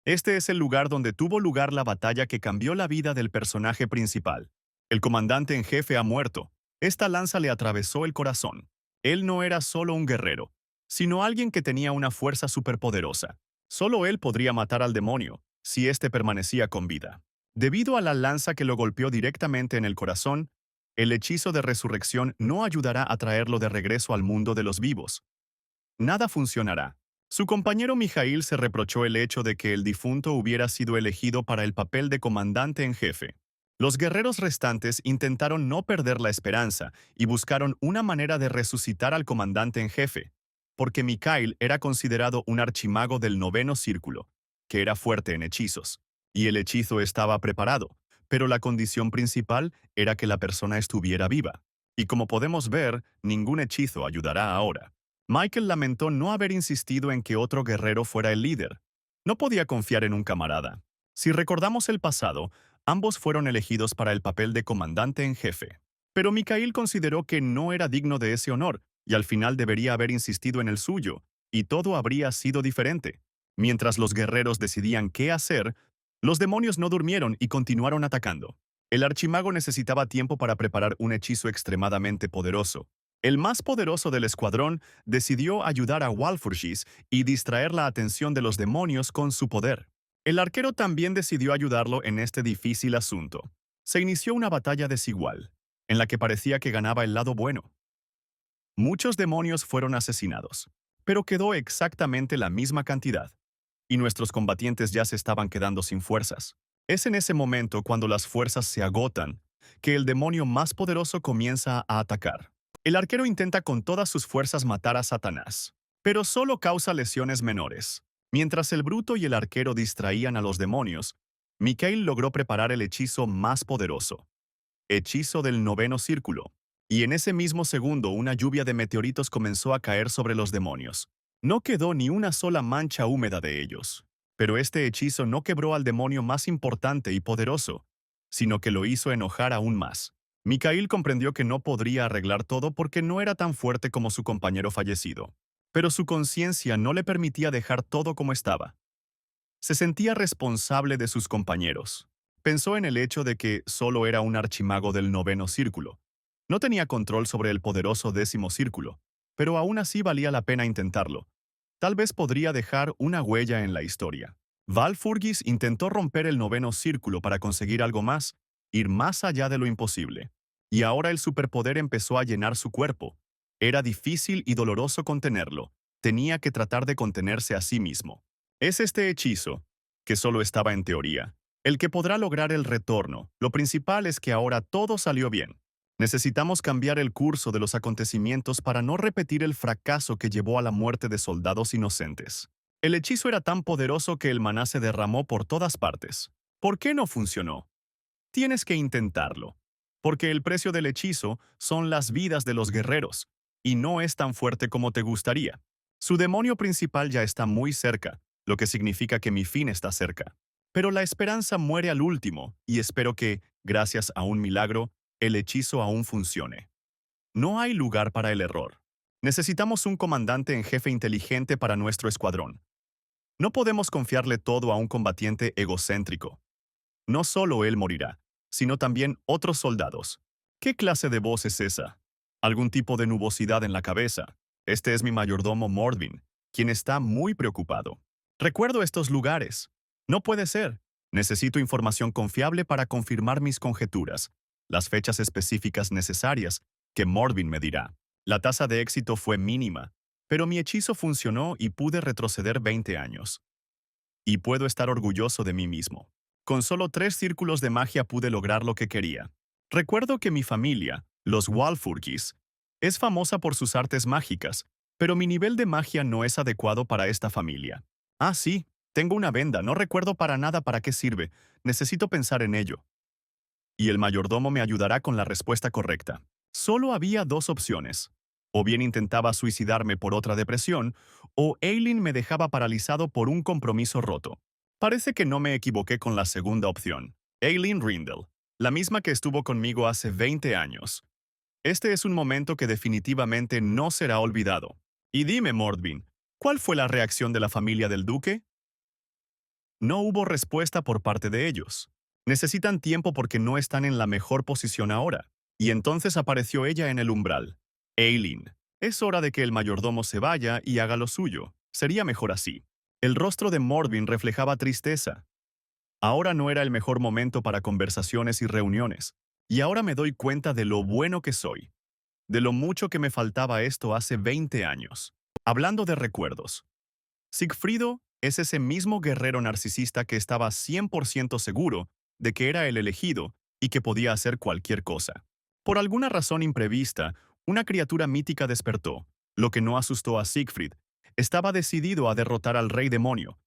Este es el lugar donde tuvo lugar la batalla que cambió la vida del personaje principal. El comandante en jefe ha muerto. Esta lanza le atravesó el corazón. Él no era solo un guerrero, sino alguien que tenía una fuerza superpoderosa. Solo él podría matar al demonio, si éste permanecía con vida. Debido a la lanza que lo golpeó directamente en el corazón, el hechizo de resurrección no ayudará a traerlo de regreso al mundo de los vivos. Nada funcionará. Su compañero Mijail se reprochó el hecho de que el difunto hubiera sido elegido para el papel de comandante en jefe. Los guerreros restantes intentaron no perder la esperanza y buscaron una manera de resucitar al comandante en jefe, porque Mikhail era considerado un archimago del noveno círculo, que era fuerte en hechizos, y el hechizo estaba preparado, pero la condición principal era que la persona estuviera viva. Y como podemos ver, ningún hechizo ayudará ahora. Michael lamentó no haber insistido en que otro guerrero fuera el líder. No podía confiar en un camarada. Si recordamos el pasado, ambos fueron elegidos para el papel de comandante en jefe. Pero Mikhail consideró que no era digno de ese honor, y al final debería haber insistido en el suyo, y todo habría sido diferente. Mientras los guerreros decidían qué hacer, los demonios no durmieron y continuaron atacando. El archimago necesitaba tiempo para preparar un hechizo extremadamente poderoso. El más poderoso del escuadrón decidió ayudar a Walpurgis y distraer la atención de los demonios con su poder. El arquero también decidió ayudarlo en este difícil asunto. Se inició una batalla desigual, en la que parecía que ganaba el lado bueno. Muchos demonios fueron asesinados, pero quedó exactamente la misma cantidad, y nuestros combatientes ya se estaban quedando sin fuerzas. Es en ese momento, cuando las fuerzas se agotan, que el demonio más poderoso comienza a atacar. El arquero intenta con todas sus fuerzas matar a Satanás, pero solo causa lesiones menores. Mientras el bruto y el arquero distraían a los demonios, Mikhail logró preparar el hechizo más poderoso, hechizo del noveno círculo, y en ese mismo segundo una lluvia de meteoritos comenzó a caer sobre los demonios. No quedó ni una sola mancha húmeda de ellos, pero este hechizo no quebró al demonio más importante y poderoso, sino que lo hizo enojar aún más. Mikhail comprendió que no podría arreglar todo porque no era tan fuerte como su compañero fallecido, pero su conciencia no le permitía dejar todo como estaba. Se sentía responsable de sus compañeros. Pensó en el hecho de que solo era un archimago del noveno círculo. No tenía control sobre el poderoso décimo círculo, pero aún así valía la pena intentarlo. Tal vez podría dejar una huella en la historia. Valfurgis intentó romper el noveno círculo para conseguir algo más, ir más allá de lo imposible. Y ahora el superpoder empezó a llenar su cuerpo. Era difícil y doloroso contenerlo. Tenía que tratar de contenerse a sí mismo. Es este hechizo, que solo estaba en teoría, el que podrá lograr el retorno. Lo principal es que ahora todo salió bien. Necesitamos cambiar el curso de los acontecimientos para no repetir el fracaso que llevó a la muerte de soldados inocentes. El hechizo era tan poderoso que el maná se derramó por todas partes. ¿Por qué no funcionó? Tienes que intentarlo, porque el precio del hechizo son las vidas de los guerreros, y no es tan fuerte como te gustaría. Su demonio principal ya está muy cerca, lo que significa que mi fin está cerca. Pero la esperanza muere al último, y espero que, gracias a un milagro, el hechizo aún funcione. No hay lugar para el error. Necesitamos un comandante en jefe inteligente para nuestro escuadrón. No podemos confiarle todo a un combatiente egocéntrico. No solo él morirá, sino también otros soldados. ¿Qué clase de voz es esa? ¿Algún tipo de nubosidad en la cabeza? Este es mi mayordomo Mordvin, quien está muy preocupado. Recuerdo estos lugares. No puede ser. Necesito información confiable para confirmar mis conjeturas, las fechas específicas necesarias, que Mordvin me dirá. La tasa de éxito fue mínima, pero mi hechizo funcionó y pude retroceder 20 años. Y puedo estar orgulloso de mí mismo. Con solo 3 círculos de magia pude lograr lo que quería. Recuerdo que mi familia, los Walfurgis, es famosa por sus artes mágicas, pero mi nivel de magia no es adecuado para esta familia. Ah, sí, tengo una venda, no recuerdo para nada para qué sirve, necesito pensar en ello. Y el mayordomo me ayudará con la respuesta correcta. Solo había 2 opciones. O bien intentaba suicidarme por otra depresión, o Eileen me dejaba paralizado por un compromiso roto. Parece que no me equivoqué con la segunda opción. Eileen Rindle, la misma que estuvo conmigo hace 20 años. Este es un momento que definitivamente no será olvidado. Y dime, Mordvin, ¿cuál fue la reacción de la familia del duque? No hubo respuesta por parte de ellos. Necesitan tiempo porque no están en la mejor posición ahora. Y entonces apareció ella en el umbral. Eileen, es hora de que el mayordomo se vaya y haga lo suyo. Sería mejor así. El rostro de Mordvin reflejaba tristeza. Ahora no era el mejor momento para conversaciones y reuniones. Y ahora me doy cuenta de lo bueno que soy. De lo mucho que me faltaba esto hace 20 años. Hablando de recuerdos. Sigfrido es ese mismo guerrero narcisista que estaba 100% seguro de que era el elegido y que podía hacer cualquier cosa. Por alguna razón imprevista, una criatura mítica despertó, lo que no asustó a Siegfried. Estaba decidido a derrotar al rey demonio.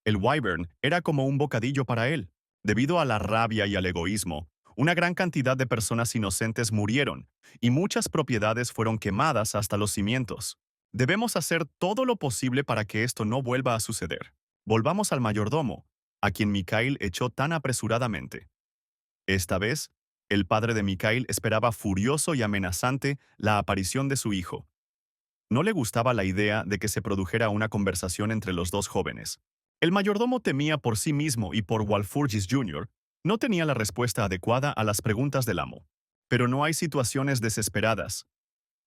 El Wyvern era como un bocadillo para él. Debido a la rabia y al egoísmo, una gran cantidad de personas inocentes murieron y muchas propiedades fueron quemadas hasta los cimientos. Debemos hacer todo lo posible para que esto no vuelva a suceder. Volvamos al mayordomo, a quien Mikhail echó tan apresuradamente. Esta vez, el padre de Mikhail esperaba furioso y amenazante la aparición de su hijo. No le gustaba la idea de que se produjera una conversación entre los dos jóvenes. El mayordomo temía por sí mismo y por Walpurgis Jr. No tenía la respuesta adecuada a las preguntas del amo. Pero no hay situaciones desesperadas.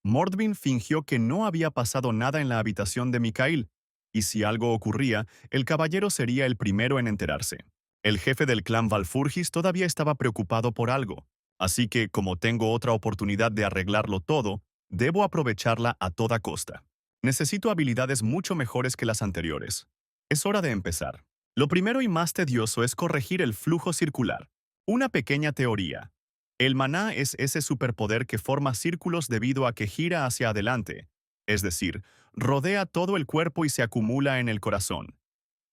Mordvin fingió que no había pasado nada en la habitación de Mikhail, y si algo ocurría, el caballero sería el primero en enterarse. El jefe del clan Valfurgis todavía estaba preocupado por algo, así que, como tengo otra oportunidad de arreglarlo todo, debo aprovecharla a toda costa. Necesito habilidades mucho mejores que las anteriores. Es hora de empezar. Lo primero y más tedioso es corregir el flujo circular. Una pequeña teoría. El maná es ese superpoder que forma círculos debido a que gira hacia adelante, es decir, rodea todo el cuerpo y se acumula en el corazón.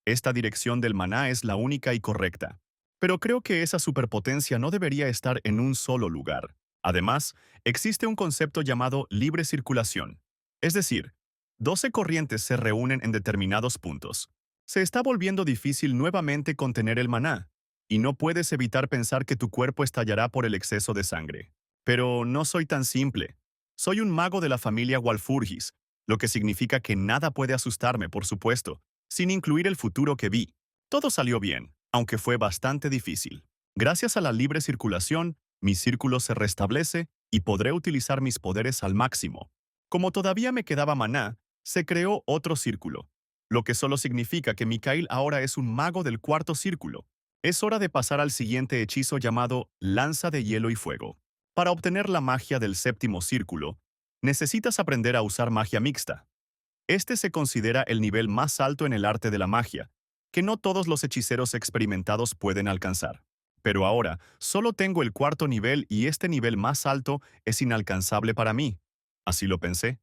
Esta dirección del maná es la única y correcta. Pero creo que esa superpotencia no debería estar en un solo lugar. Además, existe un concepto llamado libre circulación. Es decir, 12 corrientes se reúnen en determinados puntos. Se está volviendo difícil nuevamente contener el maná, y no puedes evitar pensar que tu cuerpo estallará por el exceso de sangre. Pero no soy tan simple. Soy un mago de la familia Walfurgis, lo que significa que nada puede asustarme, por supuesto, sin incluir el futuro que vi. Todo salió bien, aunque fue bastante difícil. Gracias a la libre circulación, mi círculo se restablece y podré utilizar mis poderes al máximo. Como todavía me quedaba maná, se creó otro círculo, lo que solo significa que Mikhail ahora es un mago del cuarto círculo. Es hora de pasar al siguiente hechizo llamado Lanza de Hielo y Fuego. Para obtener la magia del séptimo círculo, necesitas aprender a usar magia mixta. Este se considera el nivel más alto en el arte de la magia, que no todos los hechiceros experimentados pueden alcanzar. Pero ahora, solo tengo el cuarto nivel y este nivel más alto es inalcanzable para mí. Así lo pensé,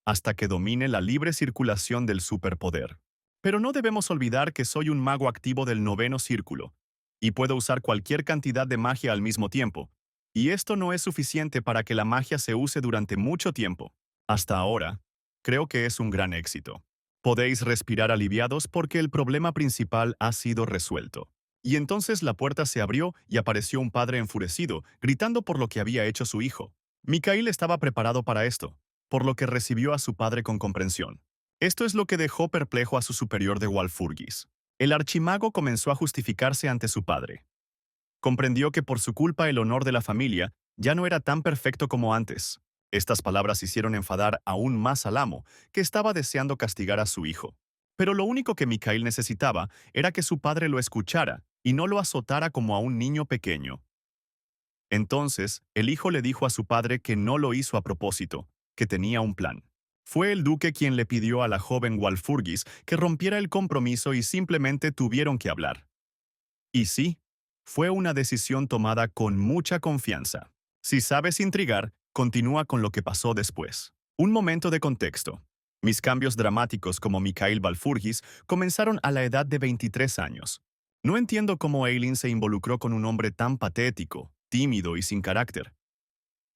hasta que domine la libre circulación del superpoder. Pero no debemos olvidar que soy un mago activo del noveno círculo, y puedo usar cualquier cantidad de magia al mismo tiempo, y esto no es suficiente para que la magia se use durante mucho tiempo. Hasta ahora, creo que es un gran éxito. Podéis respirar aliviados porque el problema principal ha sido resuelto. Y entonces la puerta se abrió y apareció un padre enfurecido, gritando por lo que había hecho su hijo. Mikhail estaba preparado para esto, por lo que recibió a su padre con comprensión. Esto es lo que dejó perplejo a su superior de Walfurgis. El archimago comenzó a justificarse ante su padre. Comprendió que por su culpa el honor de la familia ya no era tan perfecto como antes. Estas palabras hicieron enfadar aún más al amo, que estaba deseando castigar a su hijo. Pero lo único que Mikhail necesitaba era que su padre lo escuchara y no lo azotara como a un niño pequeño. Entonces, el hijo le dijo a su padre que no lo hizo a propósito, que tenía un plan. Fue el duque quien le pidió a la joven Walfurgis que rompiera el compromiso y simplemente tuvieron que hablar. Y sí, fue una decisión tomada con mucha confianza. Si sabes intrigar, continúa con lo que pasó después. Un momento de contexto. Mis cambios dramáticos como Mikhail Valfurgis comenzaron a la edad de 23 años. No entiendo cómo Eileen se involucró con un hombre tan patético, tímido y sin carácter.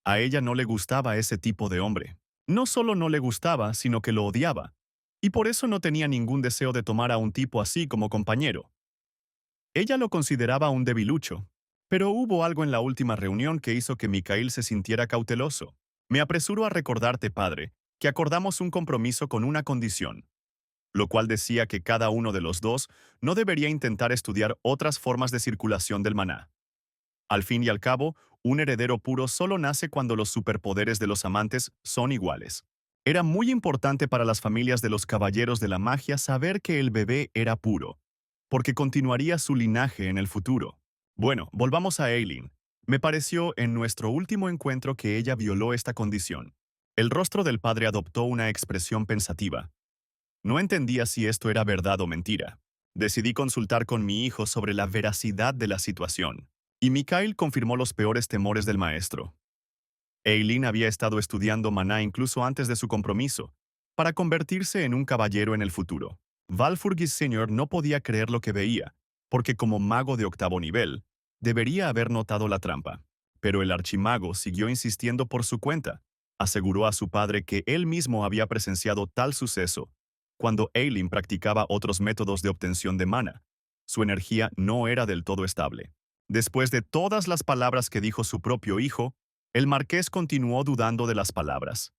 A ella no le gustaba ese tipo de hombre. No solo no le gustaba, sino que lo odiaba. Y por eso no tenía ningún deseo de tomar a un tipo así como compañero. Ella lo consideraba un debilucho. Pero hubo algo en la última reunión que hizo que Mikhail se sintiera cauteloso. Me apresuro a recordarte, padre, que acordamos un compromiso con una condición. lo cual decía que cada uno de los dos no debería intentar estudiar otras formas de circulación del maná. Al fin y al cabo, un heredero puro solo nace cuando los superpoderes de los amantes son iguales. Era muy importante para las familias de los caballeros de la magia saber que el bebé era puro, porque continuaría su linaje en el futuro. Bueno, volvamos a Aileen. Me pareció en nuestro último encuentro que ella violó esta condición. El rostro del padre adoptó una expresión pensativa. No entendía si esto era verdad o mentira. Decidí consultar con mi hijo sobre la veracidad de la situación, y Mikhail confirmó los peores temores del maestro. Eileen había estado estudiando maná incluso antes de su compromiso, para convertirse en un caballero en el futuro. Valfurgis Sr. no podía creer lo que veía, porque como mago de octavo nivel, debería haber notado la trampa. Pero el archimago siguió insistiendo por su cuenta. Aseguró a su padre que él mismo había presenciado tal suceso, cuando Eileen practicaba otros métodos de obtención de mana. Su energía no era del todo estable. Después de todas las palabras que dijo su propio hijo, el marqués continuó dudando de las palabras.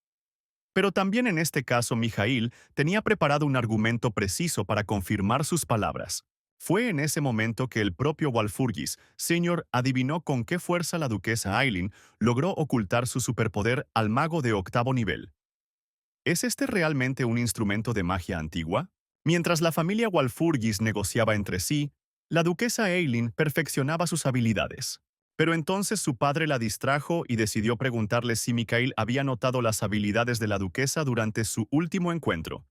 Pero también en este caso Mijail tenía preparado un argumento preciso para confirmar sus palabras. Fue en ese momento que el propio Walfurgis, Sr. adivinó con qué fuerza la duquesa Aileen logró ocultar su superpoder al mago de octavo nivel. ¿Es este realmente un instrumento de magia antigua? Mientras la familia Walfurgis negociaba entre sí, la duquesa Aileen perfeccionaba sus habilidades. Pero entonces su padre la distrajo y decidió preguntarle si Mikhail había notado las habilidades de la duquesa durante su último encuentro.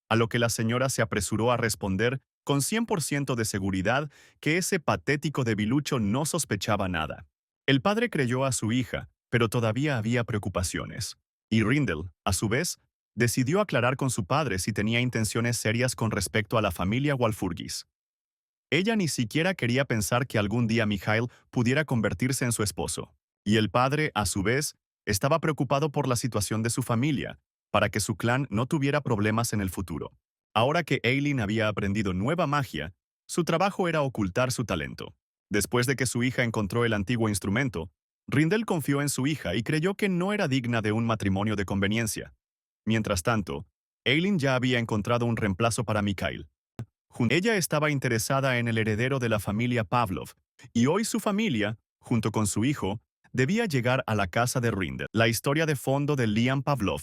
A lo que la señora se apresuró a responder con 100% de seguridad que ese patético debilucho no sospechaba nada. El padre creyó a su hija, pero todavía había preocupaciones. Y Rindel, a su vez, decidió aclarar con su padre si tenía intenciones serias con respecto a la familia Walfurgis. Ella ni siquiera quería pensar que algún día Mikhail pudiera convertirse en su esposo. Y el padre, a su vez, estaba preocupado por la situación de su familia, para que su clan no tuviera problemas en el futuro. Ahora que Aileen había aprendido nueva magia, su trabajo era ocultar su talento. Después de que su hija encontró el antiguo instrumento, Rindel confió en su hija y creyó que no era digna de un matrimonio de conveniencia. Mientras tanto, Aileen ya había encontrado un reemplazo para Mikhail. Ella estaba interesada en el heredero de la familia Pavlov, y hoy su familia, junto con su hijo, debía llegar a la casa de Rindel. La historia de fondo de Liam Pavlov,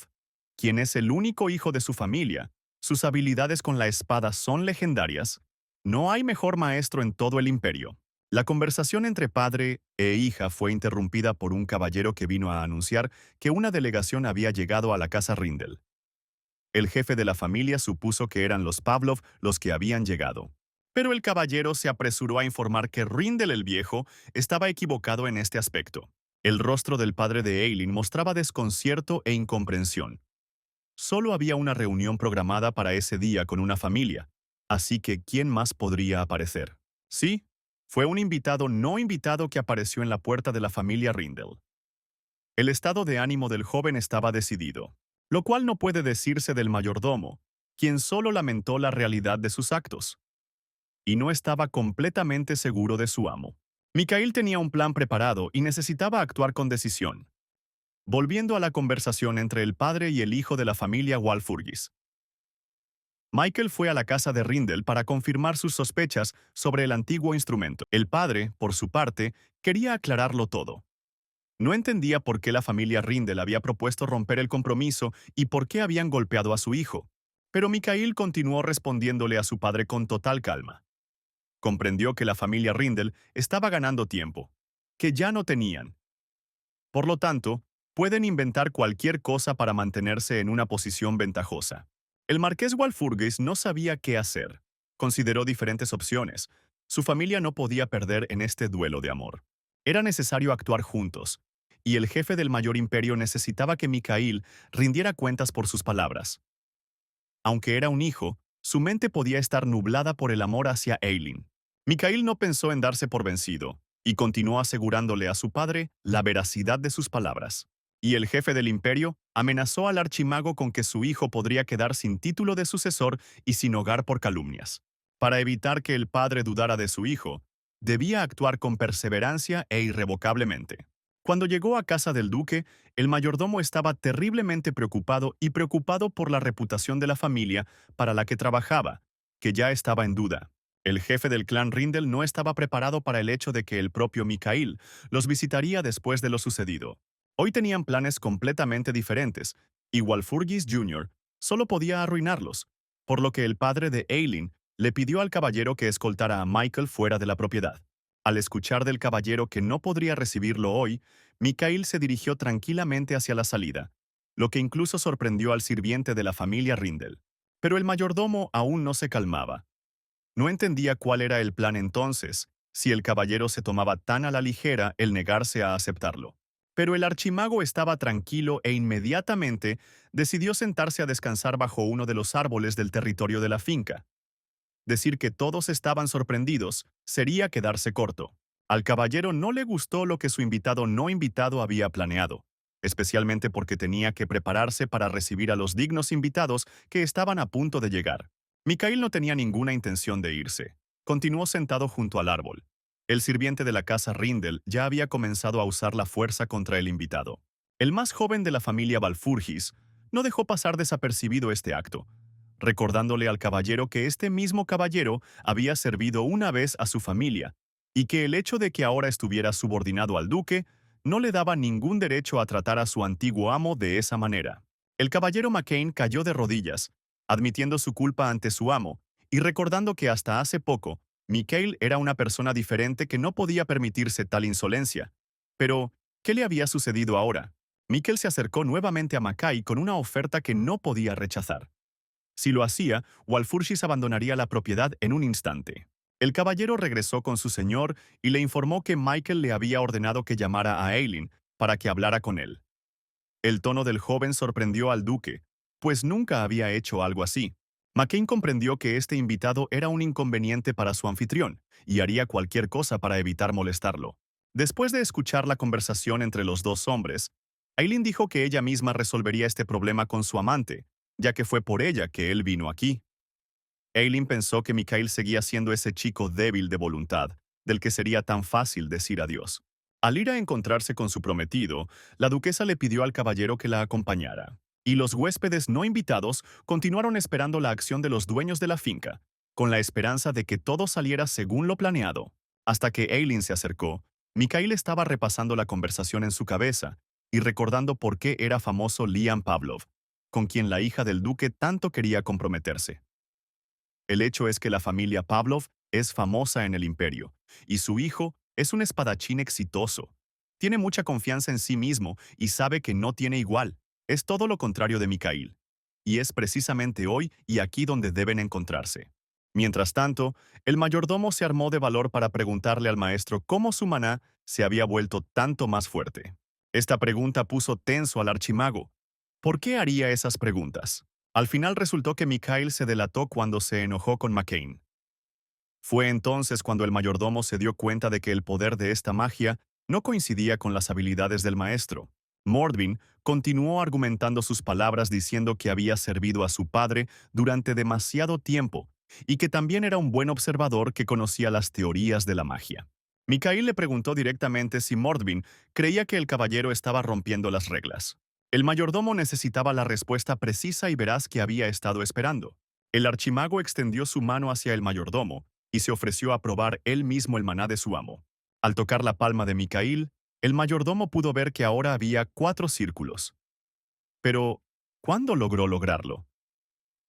quien es el único hijo de su familia, sus habilidades con la espada son legendarias. No hay mejor maestro en todo el imperio. La conversación entre padre e hija fue interrumpida por un caballero que vino a anunciar que una delegación había llegado a la casa Rindel. El jefe de la familia supuso que eran los Pavlov los que habían llegado. Pero el caballero se apresuró a informar que Rindel el Viejo estaba equivocado en este aspecto. El rostro del padre de Eileen mostraba desconcierto e incomprensión. Solo había una reunión programada para ese día con una familia, así que ¿quién más podría aparecer? Sí, fue un invitado no invitado que apareció en la puerta de la familia Rindel. El estado de ánimo del joven estaba decidido, lo cual no puede decirse del mayordomo, quien solo lamentó la realidad de sus actos, y no estaba completamente seguro de su amo. Mikhail tenía un plan preparado y necesitaba actuar con decisión. Volviendo a la conversación entre el padre y el hijo de la familia Walfurgis. Michael fue a la casa de Rindel para confirmar sus sospechas sobre el antiguo instrumento. El padre, por su parte, quería aclararlo todo. No entendía por qué la familia Rindel había propuesto romper el compromiso y por qué habían golpeado a su hijo. Pero Mikhail continuó respondiéndole a su padre con total calma. Comprendió que la familia Rindel estaba ganando tiempo, que ya no tenían. Por lo tanto, pueden inventar cualquier cosa para mantenerse en una posición ventajosa. El marqués Walfurgis no sabía qué hacer. Consideró diferentes opciones. Su familia no podía perder en este duelo de amor. Era necesario actuar juntos, y el jefe del mayor imperio necesitaba que Mikhail rindiera cuentas por sus palabras. Aunque era un hijo, su mente podía estar nublada por el amor hacia Aileen. Mikhail no pensó en darse por vencido, y continuó asegurándole a su padre la veracidad de sus palabras. Y el jefe del imperio amenazó al archimago con que su hijo podría quedar sin título de sucesor y sin hogar por calumnias. Para evitar que el padre dudara de su hijo, debía actuar con perseverancia e irrevocablemente. Cuando llegó a casa del duque, el mayordomo estaba terriblemente preocupado por la reputación de la familia para la que trabajaba, que ya estaba en duda. El jefe del clan Rindel no estaba preparado para el hecho de que el propio Mikhail los visitaría después de lo sucedido. Hoy tenían planes completamente diferentes, y Walfurgis Jr. solo podía arruinarlos, por lo que el padre de Eileen le pidió al caballero que escoltara a Michael fuera de la propiedad. Al escuchar del caballero que no podría recibirlo hoy, Mikhail se dirigió tranquilamente hacia la salida, lo que incluso sorprendió al sirviente de la familia Rindel. Pero el mayordomo aún no se calmaba. No entendía cuál era el plan entonces, si el caballero se tomaba tan a la ligera el negarse a aceptarlo. Pero el archimago estaba tranquilo e inmediatamente decidió sentarse a descansar bajo uno de los árboles del territorio de la finca. Decir que todos estaban sorprendidos sería quedarse corto. Al caballero no le gustó lo que su invitado no invitado había planeado, especialmente porque tenía que prepararse para recibir a los dignos invitados que estaban a punto de llegar. Mikhail no tenía ninguna intención de irse. Continuó sentado junto al árbol. El sirviente de la casa Rindel ya había comenzado a usar la fuerza contra el invitado. El más joven de la familia Valfurgis no dejó pasar desapercibido este acto, recordándole al caballero que este mismo caballero había servido una vez a su familia, y que el hecho de que ahora estuviera subordinado al duque no le daba ningún derecho a tratar a su antiguo amo de esa manera. El caballero McCain cayó de rodillas, admitiendo su culpa ante su amo, y recordando que hasta hace poco, Mikhail era una persona diferente que no podía permitirse tal insolencia. Pero, ¿qué le había sucedido ahora? Mikhail se acercó nuevamente a Mackay con una oferta que no podía rechazar. Si lo hacía, Walfurgis abandonaría la propiedad en un instante. El caballero regresó con su señor y le informó que Michael le había ordenado que llamara a Eileen para que hablara con él. El tono del joven sorprendió al duque, pues nunca había hecho algo así. McCain comprendió que este invitado era un inconveniente para su anfitrión y haría cualquier cosa para evitar molestarlo. Después de escuchar la conversación entre los dos hombres, Eileen dijo que ella misma resolvería este problema con su amante, ya que fue por ella que él vino aquí. Eileen pensó que Mikhail seguía siendo ese chico débil de voluntad, del que sería tan fácil decir adiós. Al ir a encontrarse con su prometido, la duquesa le pidió al caballero que la acompañara, y los huéspedes no invitados continuaron esperando la acción de los dueños de la finca, con la esperanza de que todo saliera según lo planeado. Hasta que Eileen se acercó, Mikhail estaba repasando la conversación en su cabeza y recordando por qué era famoso Liam Pavlov, con quien la hija del duque tanto quería comprometerse. El hecho es que la familia Pavlov es famosa en el imperio, y su hijo es un espadachín exitoso. Tiene mucha confianza en sí mismo y sabe que no tiene igual. Es todo lo contrario de Mikhail. Y es precisamente hoy y aquí donde deben encontrarse. Mientras tanto, el mayordomo se armó de valor para preguntarle al maestro cómo su maná se había vuelto tanto más fuerte. Esta pregunta puso tenso al archimago. ¿Por qué haría esas preguntas? Al final resultó que Mikhail se delató cuando se enojó con McCain. Fue entonces cuando el mayordomo se dio cuenta de que el poder de esta magia no coincidía con las habilidades del maestro. Mordvin continuó argumentando sus palabras diciendo que había servido a su padre durante demasiado tiempo y que también era un buen observador que conocía las teorías de la magia. Mikhail le preguntó directamente si Mordvin creía que el caballero estaba rompiendo las reglas. El mayordomo necesitaba la respuesta precisa y veraz que había estado esperando. El archimago extendió su mano hacia el mayordomo y se ofreció a probar él mismo el maná de su amo. Al tocar la palma de Mikhail, el mayordomo pudo ver que ahora había 4 círculos. Pero, ¿cuándo logró lograrlo?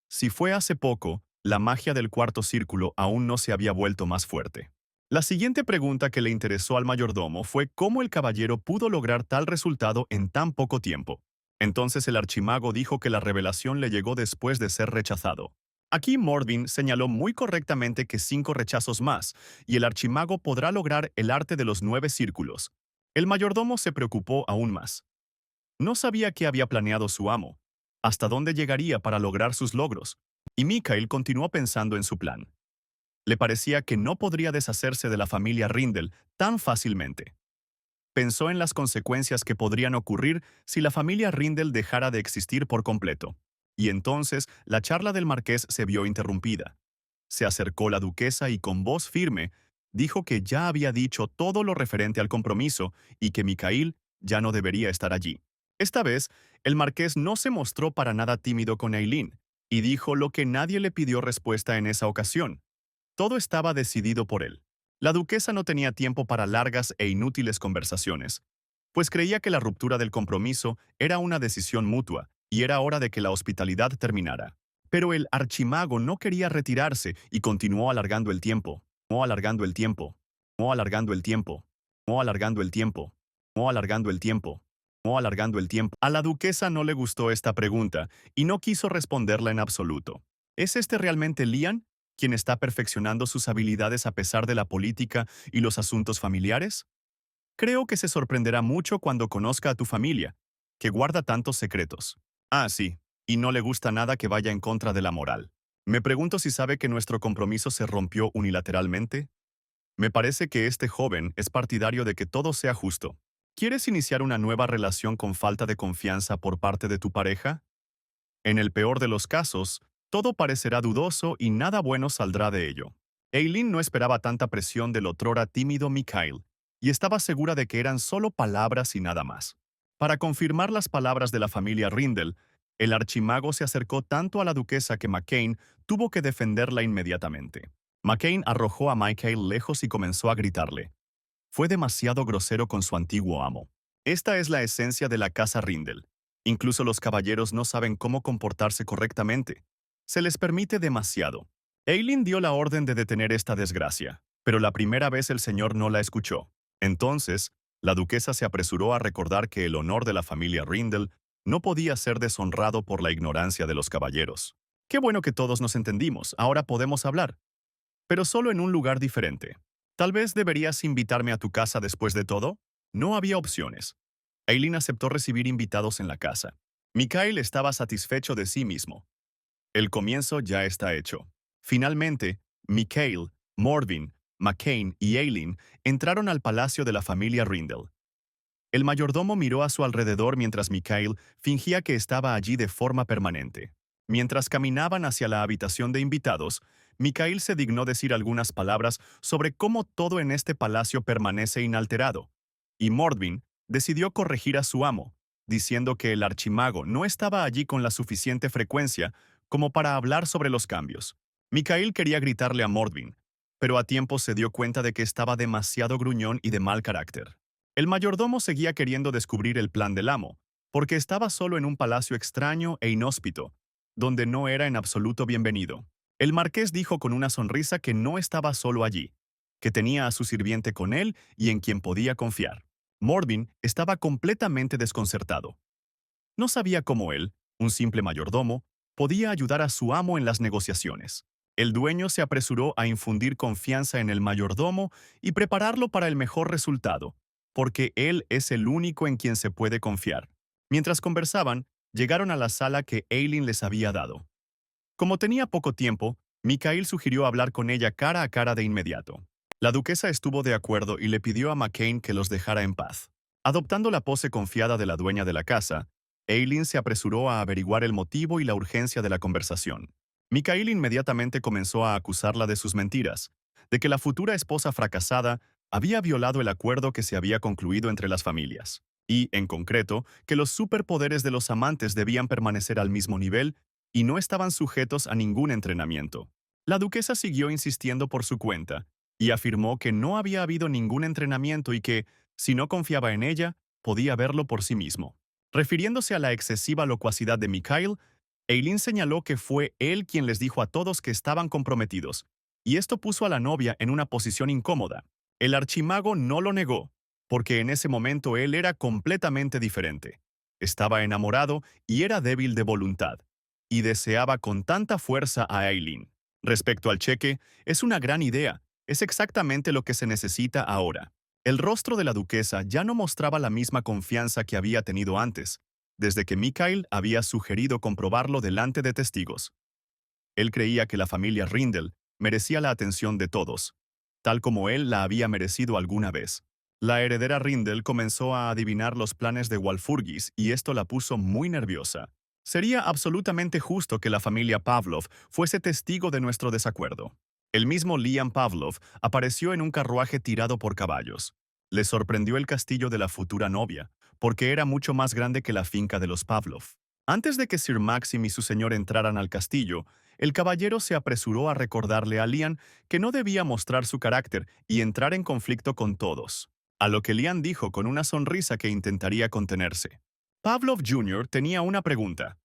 Si fue hace poco, la magia del cuarto círculo aún no se había vuelto más fuerte. La siguiente pregunta que le interesó al mayordomo fue cómo el caballero pudo lograr tal resultado en tan poco tiempo. Entonces el archimago dijo que la revelación le llegó después de ser rechazado. Aquí Mordvin señaló muy correctamente que 5 rechazos más, y el archimago podrá lograr el arte de los 9 círculos. El mayordomo se preocupó aún más. No sabía qué había planeado su amo, hasta dónde llegaría para lograr sus logros, y Mikhail continuó pensando en su plan. Le parecía que no podría deshacerse de la familia Rindel tan fácilmente. Pensó en las consecuencias que podrían ocurrir si la familia Rindel dejara de existir por completo. Y entonces la charla del marqués se vio interrumpida. Se acercó la duquesa y con voz firme dijo que ya había dicho todo lo referente al compromiso y que Mikhail ya no debería estar allí. Esta vez, el marqués no se mostró para nada tímido con Eileen, y dijo lo que nadie le pidió respuesta en esa ocasión. Todo estaba decidido por él. La duquesa no tenía tiempo para largas e inútiles conversaciones, pues creía que la ruptura del compromiso era una decisión mutua, y era hora de que la hospitalidad terminara. Pero el archimago no quería retirarse y continuó alargando el tiempo, continuó alargando el tiempo, continuó alargando el tiempo, continuó alargando el tiempo, continuó alargando el tiempo, continuó alargando el tiempo. A la duquesa no le gustó esta pregunta y no quiso responderla en absoluto. ¿Es este realmente Lian, quien está perfeccionando sus habilidades a pesar de la política y los asuntos familiares? Creo que se sorprenderá mucho cuando conozca a tu familia, que guarda tantos secretos. Ah, sí, y no le gusta nada que vaya en contra de la moral. Me pregunto si sabe que nuestro compromiso se rompió unilateralmente. Me parece que este joven es partidario de que todo sea justo. ¿Quieres iniciar una nueva relación con falta de confianza por parte de tu pareja? En el peor de los casos, todo parecerá dudoso y nada bueno saldrá de ello. Eileen no esperaba tanta presión del otrora tímido Mikhail, y estaba segura de que eran solo palabras y nada más. Para confirmar las palabras de la familia Rindel, el archimago se acercó tanto a la duquesa que McCain tuvo que defenderla inmediatamente. McCain arrojó a Mikhail lejos y comenzó a gritarle. Fue demasiado grosero con su antiguo amo. Esta es la esencia de la casa Rindel. Incluso los caballeros no saben cómo comportarse correctamente. Se les permite demasiado. Eileen dio la orden de detener esta desgracia, pero la primera vez el señor no la escuchó. Entonces, la duquesa se apresuró a recordar que el honor de la familia Rindel no podía ser deshonrado por la ignorancia de los caballeros. Qué bueno que todos nos entendimos, ahora podemos hablar. Pero solo en un lugar diferente. Tal vez deberías invitarme a tu casa después de todo. No había opciones. Eileen aceptó recibir invitados en la casa. Mikhail estaba satisfecho de sí mismo. El comienzo ya está hecho. Finalmente, Mikhail, Morvin, McCain y Eileen entraron al palacio de la familia Rindel. El mayordomo miró a su alrededor mientras Mikhail fingía que estaba allí de forma permanente. Mientras caminaban hacia la habitación de invitados, Mikhail se dignó decir algunas palabras sobre cómo todo en este palacio permanece inalterado, y Mordvin decidió corregir a su amo, diciendo que el archimago no estaba allí con la suficiente frecuencia como para hablar sobre los cambios. Mikhail quería gritarle a Mordvin, pero a tiempo se dio cuenta de que estaba demasiado gruñón y de mal carácter. El mayordomo seguía queriendo descubrir el plan del amo, porque estaba solo en un palacio extraño e inhóspito, donde no era en absoluto bienvenido. El marqués dijo con una sonrisa que no estaba solo allí, que tenía a su sirviente con él y en quien podía confiar. Morvin estaba completamente desconcertado. No sabía cómo él, un simple mayordomo, podía ayudar a su amo en las negociaciones. El dueño se apresuró a infundir confianza en el mayordomo y prepararlo para el mejor resultado, porque él es el único en quien se puede confiar. Mientras conversaban, llegaron a la sala que Eileen les había dado. Como tenía poco tiempo, Mikhail sugirió hablar con ella cara a cara de inmediato. La duquesa estuvo de acuerdo y le pidió a McCain que los dejara en paz. Adoptando la pose confiada de la dueña de la casa, Eileen se apresuró a averiguar el motivo y la urgencia de la conversación. Mikhail inmediatamente comenzó a acusarla de sus mentiras, de que la futura esposa fracasada había violado el acuerdo que se había concluido entre las familias, y, en concreto, que los superpoderes de los amantes debían permanecer al mismo nivel y no estaban sujetos a ningún entrenamiento. La duquesa siguió insistiendo por su cuenta y afirmó que no había habido ningún entrenamiento y que, si no confiaba en ella, podía verlo por sí mismo. Refiriéndose a la excesiva locuacidad de Mikhail, Eileen señaló que fue él quien les dijo a todos que estaban comprometidos, y esto puso a la novia en una posición incómoda. El archimago no lo negó, porque en ese momento él era completamente diferente. Estaba enamorado y era débil de voluntad, y deseaba con tanta fuerza a Eileen. Respecto al cheque, es una gran idea, es exactamente lo que se necesita ahora. El rostro de la duquesa ya no mostraba la misma confianza que había tenido antes, desde que Mikhail había sugerido comprobarlo delante de testigos. Él creía que la familia Rindel merecía la atención de todos, tal como él la había merecido alguna vez. La heredera Rindel comenzó a adivinar los planes de Walpurgis y esto la puso muy nerviosa. Sería absolutamente justo que la familia Pavlov fuese testigo de nuestro desacuerdo. El mismo Liam Pavlov apareció en un carruaje tirado por caballos. Le sorprendió el castillo de la futura novia, porque era mucho más grande que la finca de los Pavlov. Antes de que Sir Maxim y su señor entraran al castillo, el caballero se apresuró a recordarle a Lian que no debía mostrar su carácter y entrar en conflicto con todos. A lo que Lian dijo con una sonrisa que intentaría contenerse. Pavlov Jr. tenía una pregunta.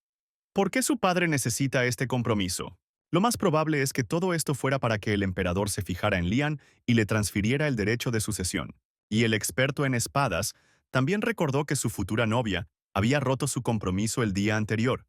¿Por qué su padre necesita este compromiso? Lo más probable es que todo esto fuera para que el emperador se fijara en Lian y le transfiriera el derecho de sucesión. Y el experto en espadas también recordó que su futura novia había roto su compromiso el día anterior,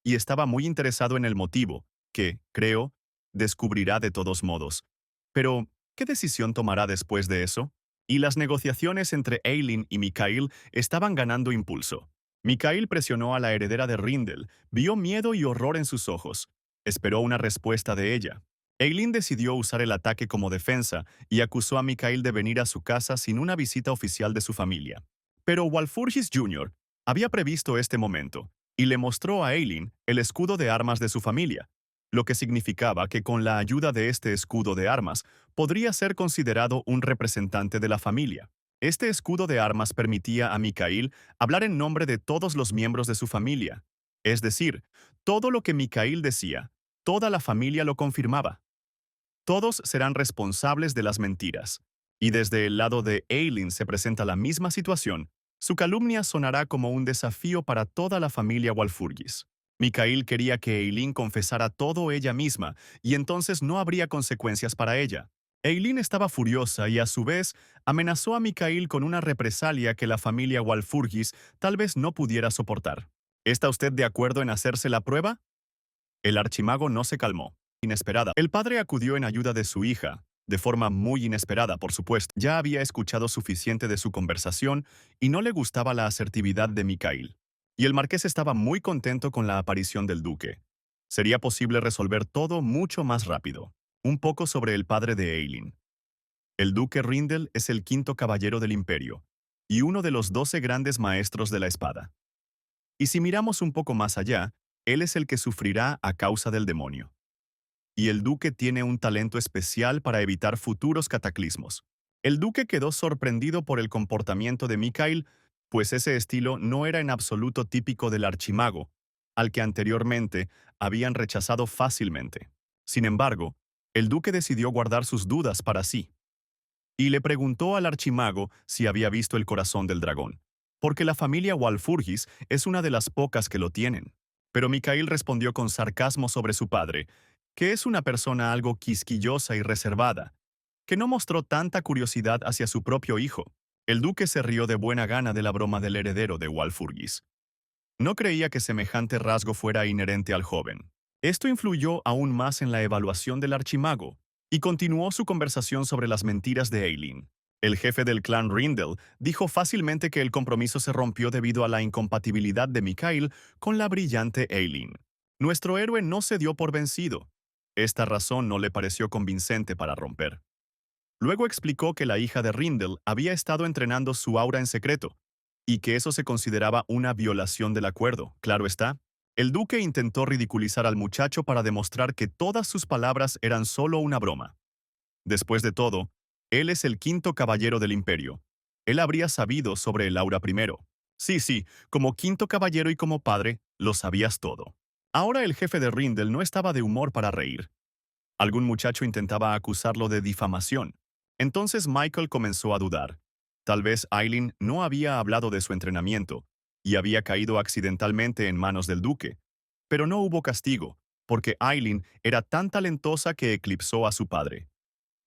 y estaba muy interesado en el motivo, que, creo, descubrirá de todos modos. Pero, ¿qué decisión tomará después de eso? Y las negociaciones entre Ailin y Mikhail estaban ganando impulso. Mikhail presionó a la heredera de Rindel, vio miedo y horror en sus ojos. Esperó una respuesta de ella. Ailin decidió usar el ataque como defensa y acusó a Mikhail de venir a su casa sin una visita oficial de su familia. Pero Walpurgis Jr. había previsto este momento y le mostró a Ailin el escudo de armas de su familia, lo que significaba que con la ayuda de este escudo de armas podría ser considerado un representante de la familia. Este escudo de armas permitía a Mikhail hablar en nombre de todos los miembros de su familia. Es decir, todo lo que Mikhail decía, toda la familia lo confirmaba. Todos serán responsables de las mentiras. Y desde el lado de Ailin se presenta la misma situación. Su calumnia sonará como un desafío para toda la familia Walpurgis. Mikhail quería que Ailin confesara todo ella misma, y entonces no habría consecuencias para ella. Ailin estaba furiosa y a su vez amenazó a Mikhail con una represalia que la familia Walpurgis tal vez no pudiera soportar. ¿Está usted de acuerdo en hacerse la prueba? El archimago no se calmó. Inesperada. El padre acudió en ayuda de su hija, de forma muy inesperada, por supuesto. Ya había escuchado suficiente de su conversación y no le gustaba la asertividad de Mikhail. Y el marqués estaba muy contento con la aparición del duque. Sería posible resolver todo mucho más rápido. Un poco sobre el padre de Ailin. El duque Rindel es el quinto caballero del imperio y uno de los 12 grandes maestros de la espada. Y si miramos un poco más allá, él es el que sufrirá a causa del demonio. Y el duque tiene un talento especial para evitar futuros cataclismos. El duque quedó sorprendido por el comportamiento de Mikhail, pues ese estilo no era en absoluto típico del archimago, al que anteriormente habían rechazado fácilmente. Sin embargo, el duque decidió guardar sus dudas para sí, y le preguntó al archimago si había visto el corazón del dragón, porque la familia Walpurgis es una de las pocas que lo tienen. Pero Mikhail respondió con sarcasmo sobre su padre, que es una persona algo quisquillosa y reservada, que no mostró tanta curiosidad hacia su propio hijo. El duque se rió de buena gana de la broma del heredero de Walpurgis. No creía que semejante rasgo fuera inherente al joven. Esto influyó aún más en la evaluación del archimago, y continuó su conversación sobre las mentiras de Ailin. El jefe del clan Rindel dijo fácilmente que el compromiso se rompió debido a la incompatibilidad de Mikhail con la brillante Ailin. Nuestro héroe no se dio por vencido. Esta razón no le pareció convincente para romper. Luego explicó que la hija de Rindel había estado entrenando su aura en secreto, y que eso se consideraba una violación del acuerdo, claro está. El duque intentó ridiculizar al muchacho para demostrar que todas sus palabras eran solo una broma. Después de todo, él es el quinto caballero del imperio. Él habría sabido sobre el aura primero. Sí, sí, como quinto caballero y como padre, lo sabías todo. Ahora el jefe de Rindel no estaba de humor para reír. Algún muchacho intentaba acusarlo de difamación. Entonces Michael comenzó a dudar. Tal vez Ailin no había hablado de su entrenamiento y había caído accidentalmente en manos del duque. Pero no hubo castigo, porque Ailin era tan talentosa que eclipsó a su padre.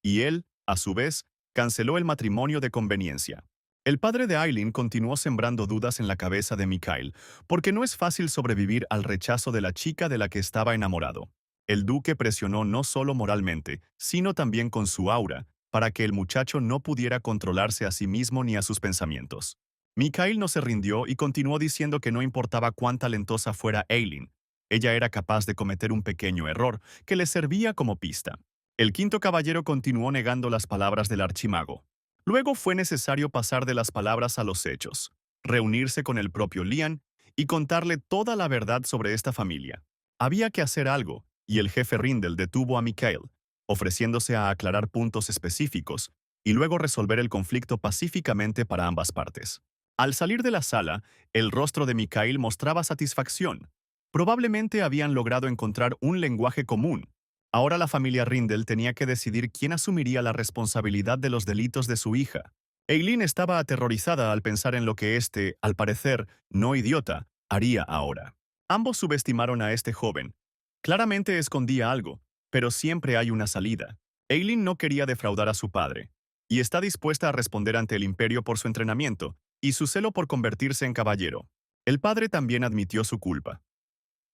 Y él, a su vez, canceló el matrimonio de conveniencia. El padre de Ailin continuó sembrando dudas en la cabeza de Mikhail, porque no es fácil sobrevivir al rechazo de la chica de la que estaba enamorado. El duque presionó no solo moralmente, sino también con su aura, para que el muchacho no pudiera controlarse a sí mismo ni a sus pensamientos. Mikhail no se rindió y continuó diciendo que no importaba cuán talentosa fuera Ailin, ella era capaz de cometer un pequeño error que le servía como pista. El quinto caballero continuó negando las palabras del archimago. Luego fue necesario pasar de las palabras a los hechos, reunirse con el propio Lian y contarle toda la verdad sobre esta familia. Había que hacer algo, y el jefe Rindel detuvo a Mikhail, ofreciéndose a aclarar puntos específicos y luego resolver el conflicto pacíficamente para ambas partes. Al salir de la sala, el rostro de Mikhail mostraba satisfacción. Probablemente habían logrado encontrar un lenguaje común. Ahora la familia Rindel tenía que decidir quién asumiría la responsabilidad de los delitos de su hija. Eileen estaba aterrorizada al pensar en lo que este, al parecer, no idiota, haría ahora. Ambos subestimaron a este joven. Claramente escondía algo, pero siempre hay una salida. Eileen no quería defraudar a su padre, y está dispuesta a responder ante el imperio por su entrenamiento y su celo por convertirse en caballero. El padre también admitió su culpa.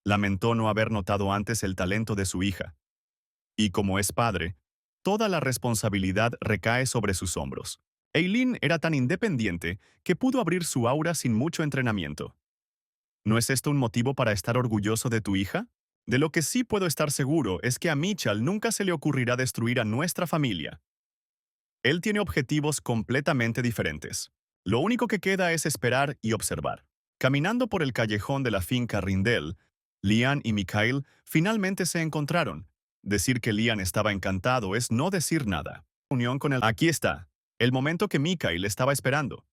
Lamentó no haber notado antes el talento de su hija. Y como es padre, toda la responsabilidad recae sobre sus hombros. Eileen era tan independiente que pudo abrir su aura sin mucho entrenamiento. ¿No es esto un motivo para estar orgulloso de tu hija? De lo que sí puedo estar seguro es que a Mitchell nunca se le ocurrirá destruir a nuestra familia. Él tiene objetivos completamente diferentes. Lo único que queda es esperar y observar. Caminando por el callejón de la finca Rindel, Lian y Mikhail finalmente se encontraron. Decir que Lian estaba encantado es no decir nada. Reunión con el... Aquí está, el momento que Mikhail estaba esperando.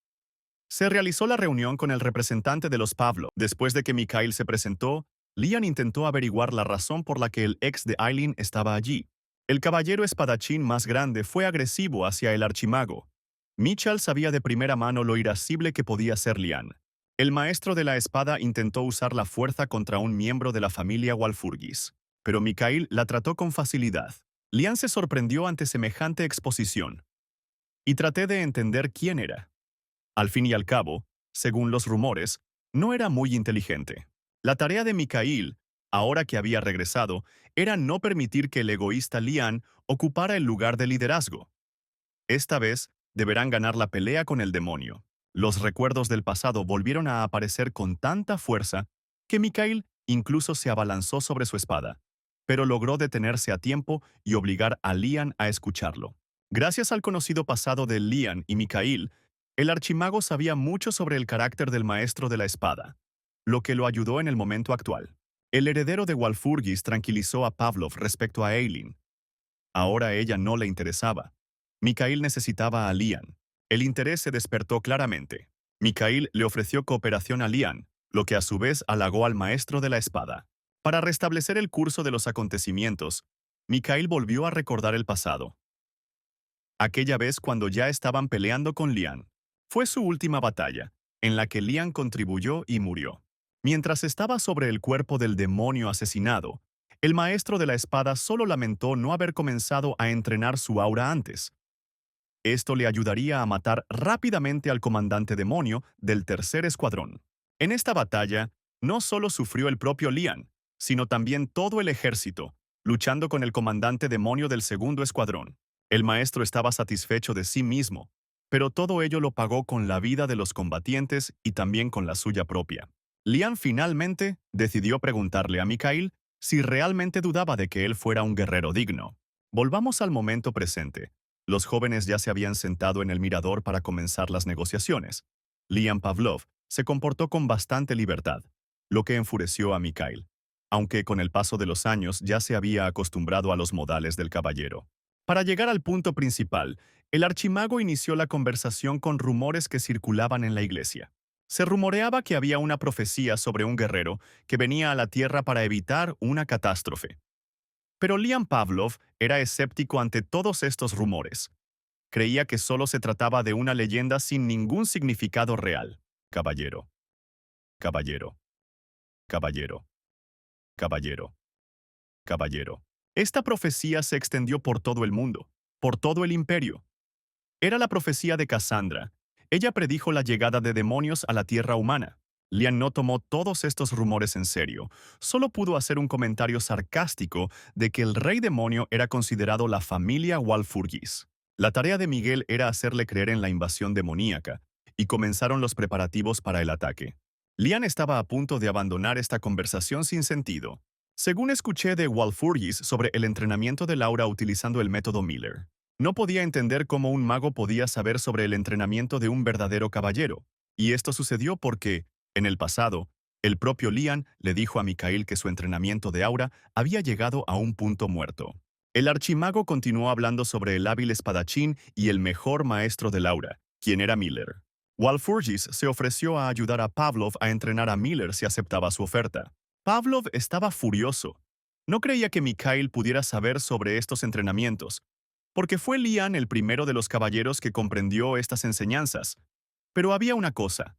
Se realizó la reunión con el representante de los Pavlov. Después de que Mikhail se presentó, Lian intentó averiguar la razón por la que el ex de Eileen estaba allí. El caballero espadachín más grande fue agresivo hacia el archimago. Mitchell sabía de primera mano lo irascible que podía ser Lian. El maestro de la espada intentó usar la fuerza contra un miembro de la familia Walfurgis, pero Mikhail la trató con facilidad. Lian se sorprendió ante semejante exposición. Y traté de entender quién era. Al fin y al cabo, según los rumores, no era muy inteligente. La tarea de Mikhail, ahora que había regresado, era no permitir que el egoísta Lian ocupara el lugar de liderazgo. Esta vez, deberán ganar la pelea con el demonio. Los recuerdos del pasado volvieron a aparecer con tanta fuerza que Mikhail incluso se abalanzó sobre su espada, pero logró detenerse a tiempo y obligar a Lian a escucharlo. Gracias al conocido pasado de Lian y Mikhail, el archimago sabía mucho sobre el carácter del maestro de la espada, lo que lo ayudó en el momento actual. El heredero de Walfurgis tranquilizó a Pavlov respecto a Eileen. Ahora ella no le interesaba. Mikhail necesitaba a Lian. El interés se despertó claramente. Mikhail le ofreció cooperación a Lian, lo que a su vez halagó al maestro de la espada. Para restablecer el curso de los acontecimientos, Mikhail volvió a recordar el pasado. Aquella vez cuando ya estaban peleando con Lian. Fue su última batalla, en la que Lian contribuyó y murió. Mientras estaba sobre el cuerpo del demonio asesinado, el maestro de la espada solo lamentó no haber comenzado a entrenar su aura antes. Esto le ayudaría a matar rápidamente al comandante demonio del tercer escuadrón. En esta batalla, no solo sufrió el propio Lian, sino también todo el ejército, luchando con el comandante demonio del segundo escuadrón. El maestro estaba satisfecho de sí mismo, pero todo ello lo pagó con la vida de los combatientes y también con la suya propia. Lian finalmente decidió preguntarle a Mikhail si realmente dudaba de que él fuera un guerrero digno. Volvamos al momento presente. Los jóvenes ya se habían sentado en el mirador para comenzar las negociaciones. Lian Pavlov se comportó con bastante libertad, lo que enfureció a Mikhail, aunque con el paso de los años ya se había acostumbrado a los modales del caballero. Para llegar al punto principal, el archimago inició la conversación con rumores que circulaban en la iglesia. Se rumoreaba que había una profecía sobre un guerrero que venía a la tierra para evitar una catástrofe. Pero Lian Pavlov era escéptico ante todos estos rumores. Creía que solo se trataba de una leyenda sin ningún significado real. Caballero. Caballero. Caballero. Caballero. Caballero. Esta profecía se extendió por todo el mundo, por todo el imperio. Era la profecía de Cassandra. Ella predijo la llegada de demonios a la tierra humana. Lian no tomó todos estos rumores en serio, solo pudo hacer un comentario sarcástico de que el rey demonio era considerado la familia Walfurgis. La tarea de Miguel era hacerle creer en la invasión demoníaca, y comenzaron los preparativos para el ataque. Lian estaba a punto de abandonar esta conversación sin sentido. Según escuché de Walfurgis sobre el entrenamiento de Laura utilizando el método Miller, no podía entender cómo un mago podía saber sobre el entrenamiento de un verdadero caballero, y esto sucedió porque, en el pasado, el propio Lian le dijo a Mikhail que su entrenamiento de aura había llegado a un punto muerto. El archimago continuó hablando sobre el hábil espadachín y el mejor maestro del aura, quien era Miller. Walpurgis se ofreció a ayudar a Pavlov a entrenar a Miller si aceptaba su oferta. Pavlov estaba furioso. No creía que Mikhail pudiera saber sobre estos entrenamientos, porque fue Lian el primero de los caballeros que comprendió estas enseñanzas. Pero había una cosa.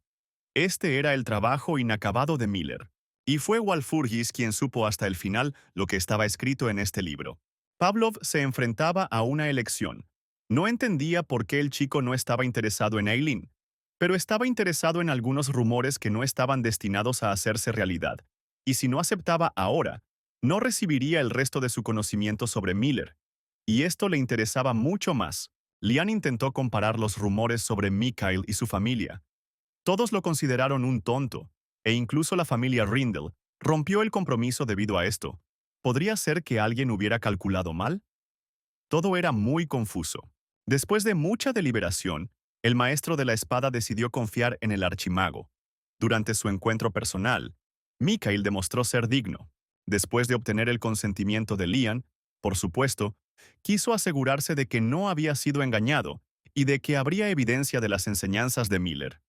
Este era el trabajo inacabado de Miller. Y fue Walpurgis quien supo hasta el final lo que estaba escrito en este libro. Pavlov se enfrentaba a una elección. No entendía por qué el chico no estaba interesado en Eileen, pero estaba interesado en algunos rumores que no estaban destinados a hacerse realidad. Y si no aceptaba ahora, no recibiría el resto de su conocimiento sobre Miller. Y esto le interesaba mucho más. Lian intentó comparar los rumores sobre Mikhail y su familia. Todos lo consideraron un tonto, e incluso la familia Rindel rompió el compromiso debido a esto. ¿Podría ser que alguien hubiera calculado mal? Todo era muy confuso. Después de mucha deliberación, el maestro de la espada decidió confiar en el archimago. Durante su encuentro personal, Mikhail demostró ser digno. Después de obtener el consentimiento de Lian, por supuesto, quiso asegurarse de que no había sido engañado y de que habría evidencia de las enseñanzas de Miller.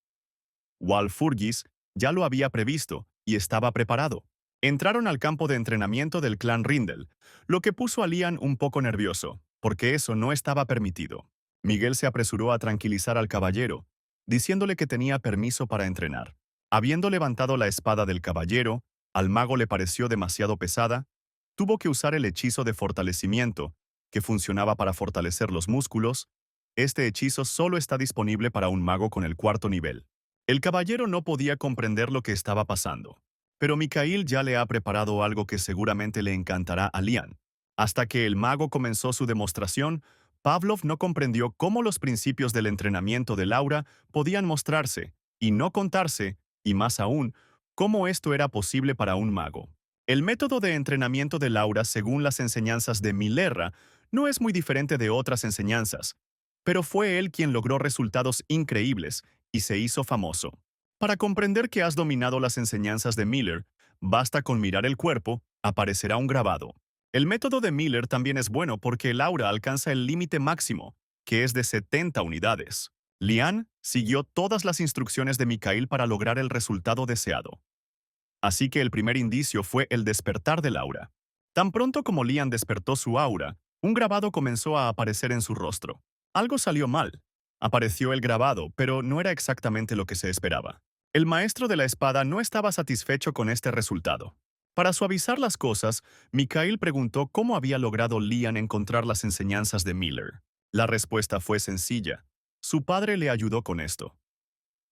Walpurgis ya lo había previsto y estaba preparado. Entraron al campo de entrenamiento del clan Rindel, lo que puso a Lian un poco nervioso, porque eso no estaba permitido. Miguel se apresuró a tranquilizar al caballero, diciéndole que tenía permiso para entrenar. Habiendo levantado la espada del caballero, al mago le pareció demasiado pesada, tuvo que usar el hechizo de fortalecimiento, que funcionaba para fortalecer los músculos. Este hechizo solo está disponible para un mago con el 4º nivel. El caballero no podía comprender lo que estaba pasando, pero Mikhail ya le ha preparado algo que seguramente le encantará a Lian. Hasta que el mago comenzó su demostración, Pavlov no comprendió cómo los principios del entrenamiento de Laura podían mostrarse y no contarse, y más aún, cómo esto era posible para un mago. El método de entrenamiento de Laura, según las enseñanzas de Milerra, no es muy diferente de otras enseñanzas, pero fue él quien logró resultados increíbles y se hizo famoso. Para comprender que has dominado las enseñanzas de Miller, basta con mirar el cuerpo, aparecerá un grabado. El método de Miller también es bueno porque el aura alcanza el límite máximo, que es de 70 unidades. Lian siguió todas las instrucciones de Mikhail para lograr el resultado deseado. Así que el primer indicio fue el despertar del aura. Tan pronto como Lian despertó su aura, un grabado comenzó a aparecer en su rostro. Algo salió mal. Apareció el grabado, pero no era exactamente lo que se esperaba. El maestro de la espada no estaba satisfecho con este resultado. Para suavizar las cosas, Mikhail preguntó cómo había logrado Lian encontrar las enseñanzas de Miller. La respuesta fue sencilla. Su padre le ayudó con esto.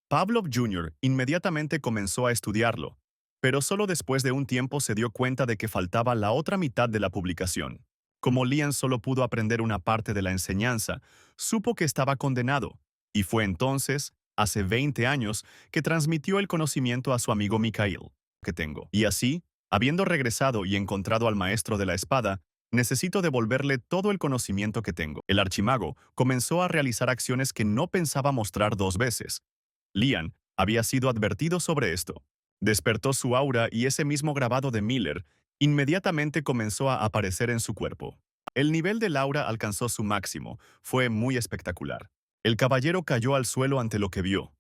Pavlov Jr. inmediatamente comenzó a estudiarlo, pero solo después de un tiempo se dio cuenta de que faltaba la otra mitad de la publicación. Como Lian solo pudo aprender una parte de la enseñanza, supo que estaba condenado, y fue entonces, hace 20 años, que transmitió el conocimiento a su amigo Mikhail, que tengo. Y así, habiendo regresado y encontrado al maestro de la espada, necesito devolverle todo el conocimiento que tengo. El archimago comenzó a realizar acciones que no pensaba mostrar 2 veces. Lian había sido advertido sobre esto. Despertó su aura y ese mismo grabado de Miller inmediatamente comenzó a aparecer en su cuerpo. El nivel del aura alcanzó su máximo. Fue muy espectacular. El caballero cayó al suelo ante lo que vio.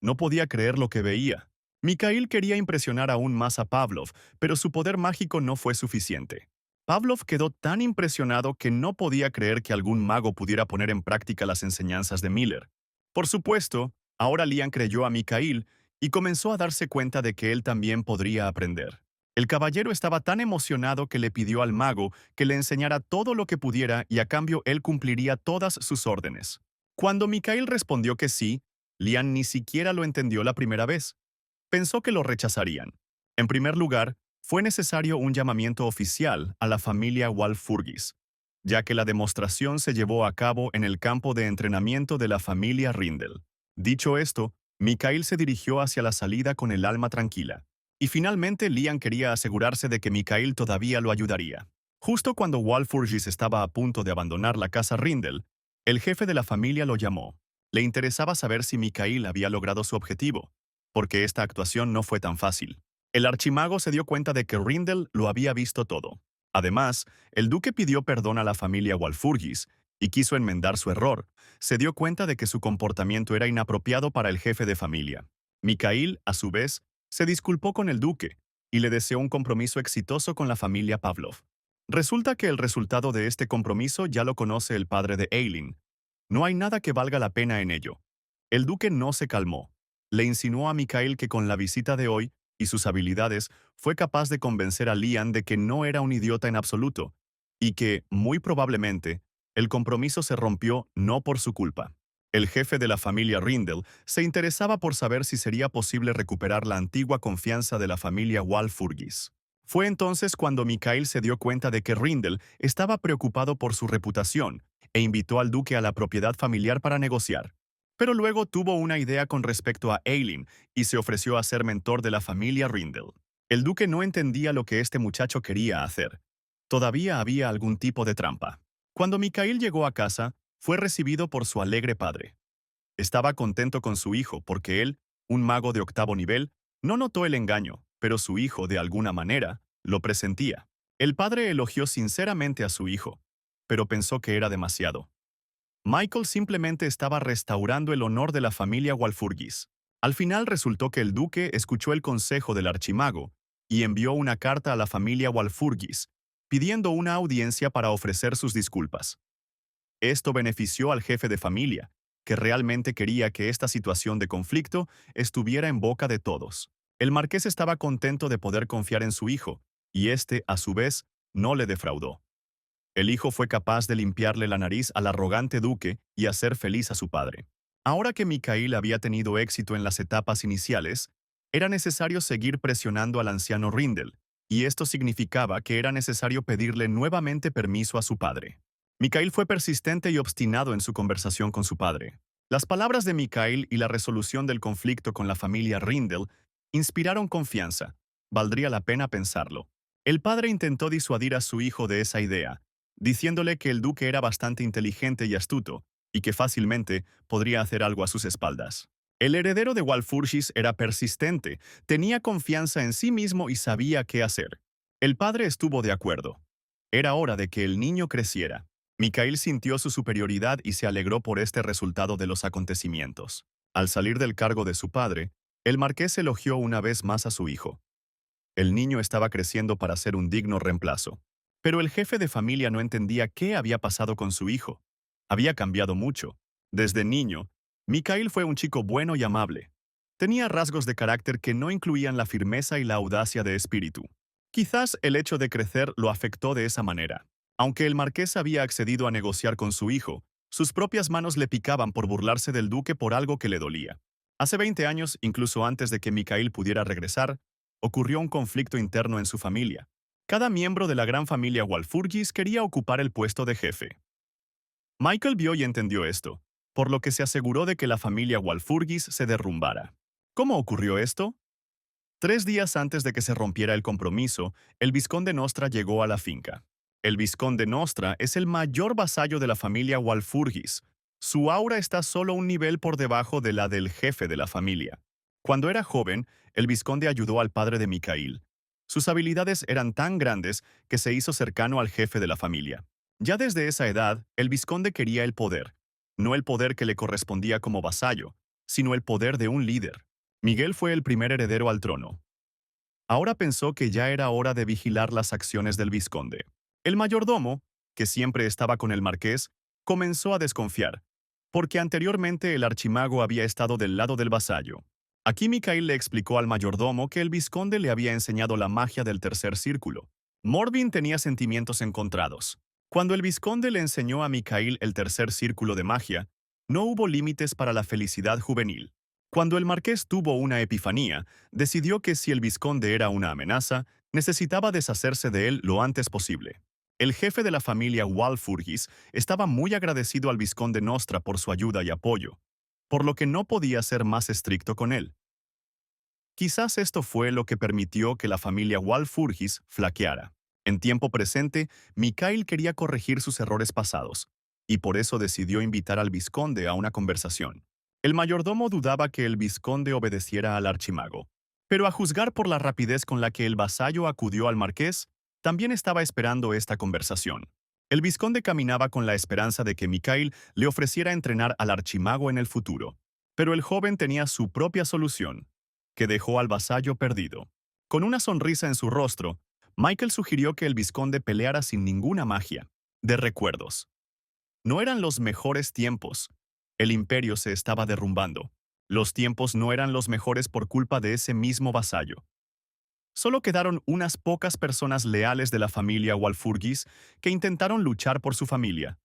No podía creer lo que veía. Mikhail quería impresionar aún más a Pavlov, pero su poder mágico no fue suficiente. Pavlov quedó tan impresionado que no podía creer que algún mago pudiera poner en práctica las enseñanzas de Miller. Por supuesto, ahora Lian creyó a Mikhail y comenzó a darse cuenta de que él también podría aprender. El caballero estaba tan emocionado que le pidió al mago que le enseñara todo lo que pudiera y a cambio él cumpliría todas sus órdenes. Cuando Mikhail respondió que sí, Lian ni siquiera lo entendió la primera vez. Pensó que lo rechazarían. En primer lugar, fue necesario un llamamiento oficial a la familia Walpurgis, ya que la demostración se llevó a cabo en el campo de entrenamiento de la familia Rindel. Dicho esto, Mikhail se dirigió hacia la salida con el alma tranquila. Y finalmente Lian quería asegurarse de que Mikhail todavía lo ayudaría. Justo cuando Walpurgis estaba a punto de abandonar la casa Rindel, el jefe de la familia lo llamó. Le interesaba saber si Mikhail había logrado su objetivo, porque esta actuación no fue tan fácil. El archimago se dio cuenta de que Rindel lo había visto todo. Además, el duque pidió perdón a la familia Walpurgis y quiso enmendar su error, se dio cuenta de que su comportamiento era inapropiado para el jefe de familia. Mikhail, a su vez, se disculpó con el duque y le deseó un compromiso exitoso con la familia Pavlov. Resulta que el resultado de este compromiso ya lo conoce el padre de Eileen. No hay nada que valga la pena en ello. El duque no se calmó. Le insinuó a Mikhail que con la visita de hoy y sus habilidades fue capaz de convencer a Lian de que no era un idiota en absoluto y que, muy probablemente, el compromiso se rompió no por su culpa. El jefe de la familia Rindel se interesaba por saber si sería posible recuperar la antigua confianza de la familia Walpurgis. Fue entonces cuando Mikhail se dio cuenta de que Rindel estaba preocupado por su reputación e invitó al duque a la propiedad familiar para negociar. Pero luego tuvo una idea con respecto a Eileen y se ofreció a ser mentor de la familia Rindel. El duque no entendía lo que este muchacho quería hacer. Todavía había algún tipo de trampa. Cuando Mikhail llegó a casa, fue recibido por su alegre padre. Estaba contento con su hijo porque él, un mago de octavo nivel, no notó el engaño, pero su hijo, de alguna manera, lo presentía. El padre elogió sinceramente a su hijo, pero pensó que era demasiado. Michael simplemente estaba restaurando el honor de la familia Walpurgis. Al final resultó que el duque escuchó el consejo del archimago y envió una carta a la familia Walpurgis, pidiendo una audiencia para ofrecer sus disculpas. Esto benefició al jefe de familia, que realmente quería que esta situación de conflicto estuviera en boca de todos. El marqués estaba contento de poder confiar en su hijo, y este, a su vez, no le defraudó. El hijo fue capaz de limpiarle la nariz al arrogante duque y hacer feliz a su padre. Ahora que Mikhail había tenido éxito en las etapas iniciales, era necesario seguir presionando al anciano Rindel, y esto significaba que era necesario pedirle nuevamente permiso a su padre. Mikhail fue persistente y obstinado en su conversación con su padre. Las palabras de Mikhail y la resolución del conflicto con la familia Rindel inspiraron confianza. Valdría la pena pensarlo. El padre intentó disuadir a su hijo de esa idea, diciéndole que el duque era bastante inteligente y astuto, y que fácilmente podría hacer algo a sus espaldas. El heredero de Walpurgis era persistente, tenía confianza en sí mismo y sabía qué hacer. El padre estuvo de acuerdo. Era hora de que el niño creciera. Mikhail sintió su superioridad y se alegró por este resultado de los acontecimientos. Al salir del cargo de su padre, el marqués elogió una vez más a su hijo. El niño estaba creciendo para ser un digno reemplazo. Pero el jefe de familia no entendía qué había pasado con su hijo. Había cambiado mucho. Desde niño, Mikhail fue un chico bueno y amable. Tenía rasgos de carácter que no incluían la firmeza y la audacia de espíritu. Quizás el hecho de crecer lo afectó de esa manera. Aunque el marqués había accedido a negociar con su hijo, sus propias manos le picaban por burlarse del duque por algo que le dolía. Hace 20 años, incluso antes de que Mikhail pudiera regresar, ocurrió un conflicto interno en su familia. Cada miembro de la gran familia Walpurgis quería ocupar el puesto de jefe. Michael vio y entendió esto, por lo que se aseguró de que la familia Walpurgis se derrumbara. ¿Cómo ocurrió esto? 3 días antes de que se rompiera el compromiso, el vizconde Nostra llegó a la finca. El vizconde Nostra es el mayor vasallo de la familia Walpurgis. Su aura está solo un nivel por debajo de la del jefe de la familia. Cuando era joven, el vizconde ayudó al padre de Mikhail. Sus habilidades eran tan grandes que se hizo cercano al jefe de la familia. Ya desde esa edad, el vizconde quería el poder. No el poder que le correspondía como vasallo, sino el poder de un líder. Miguel fue el primer heredero al trono. Ahora pensó que ya era hora de vigilar las acciones del vizconde. El mayordomo, que siempre estaba con el marqués, comenzó a desconfiar, porque anteriormente el archimago había estado del lado del vasallo. Aquí Mikhail le explicó al mayordomo que el vizconde le había enseñado la magia del tercer círculo. Morbin tenía sentimientos encontrados. Cuando el vizconde le enseñó a Mikhail el tercer círculo de magia, no hubo límites para la felicidad juvenil. Cuando el marqués tuvo una epifanía, decidió que si el vizconde era una amenaza, necesitaba deshacerse de él lo antes posible. El jefe de la familia Walpurgis estaba muy agradecido al vizconde Nostra por su ayuda y apoyo, por lo que no podía ser más estricto con él. Quizás esto fue lo que permitió que la familia Walpurgis flaqueara. En tiempo presente, Mikhail quería corregir sus errores pasados, y por eso decidió invitar al vizconde a una conversación. El mayordomo dudaba que el vizconde obedeciera al archimago, pero a juzgar por la rapidez con la que el vasallo acudió al marqués, también estaba esperando esta conversación. El vizconde caminaba con la esperanza de que Mikhail le ofreciera entrenar al archimago en el futuro. Pero el joven tenía su propia solución, que dejó al vasallo perdido. Con una sonrisa en su rostro, Michael sugirió que el vizconde peleara sin ninguna magia. De recuerdos. No eran los mejores tiempos. El imperio se estaba derrumbando. Los tiempos no eran los mejores por culpa de ese mismo vasallo. Solo quedaron unas pocas personas leales de la familia Walfurgis que intentaron luchar por su familia.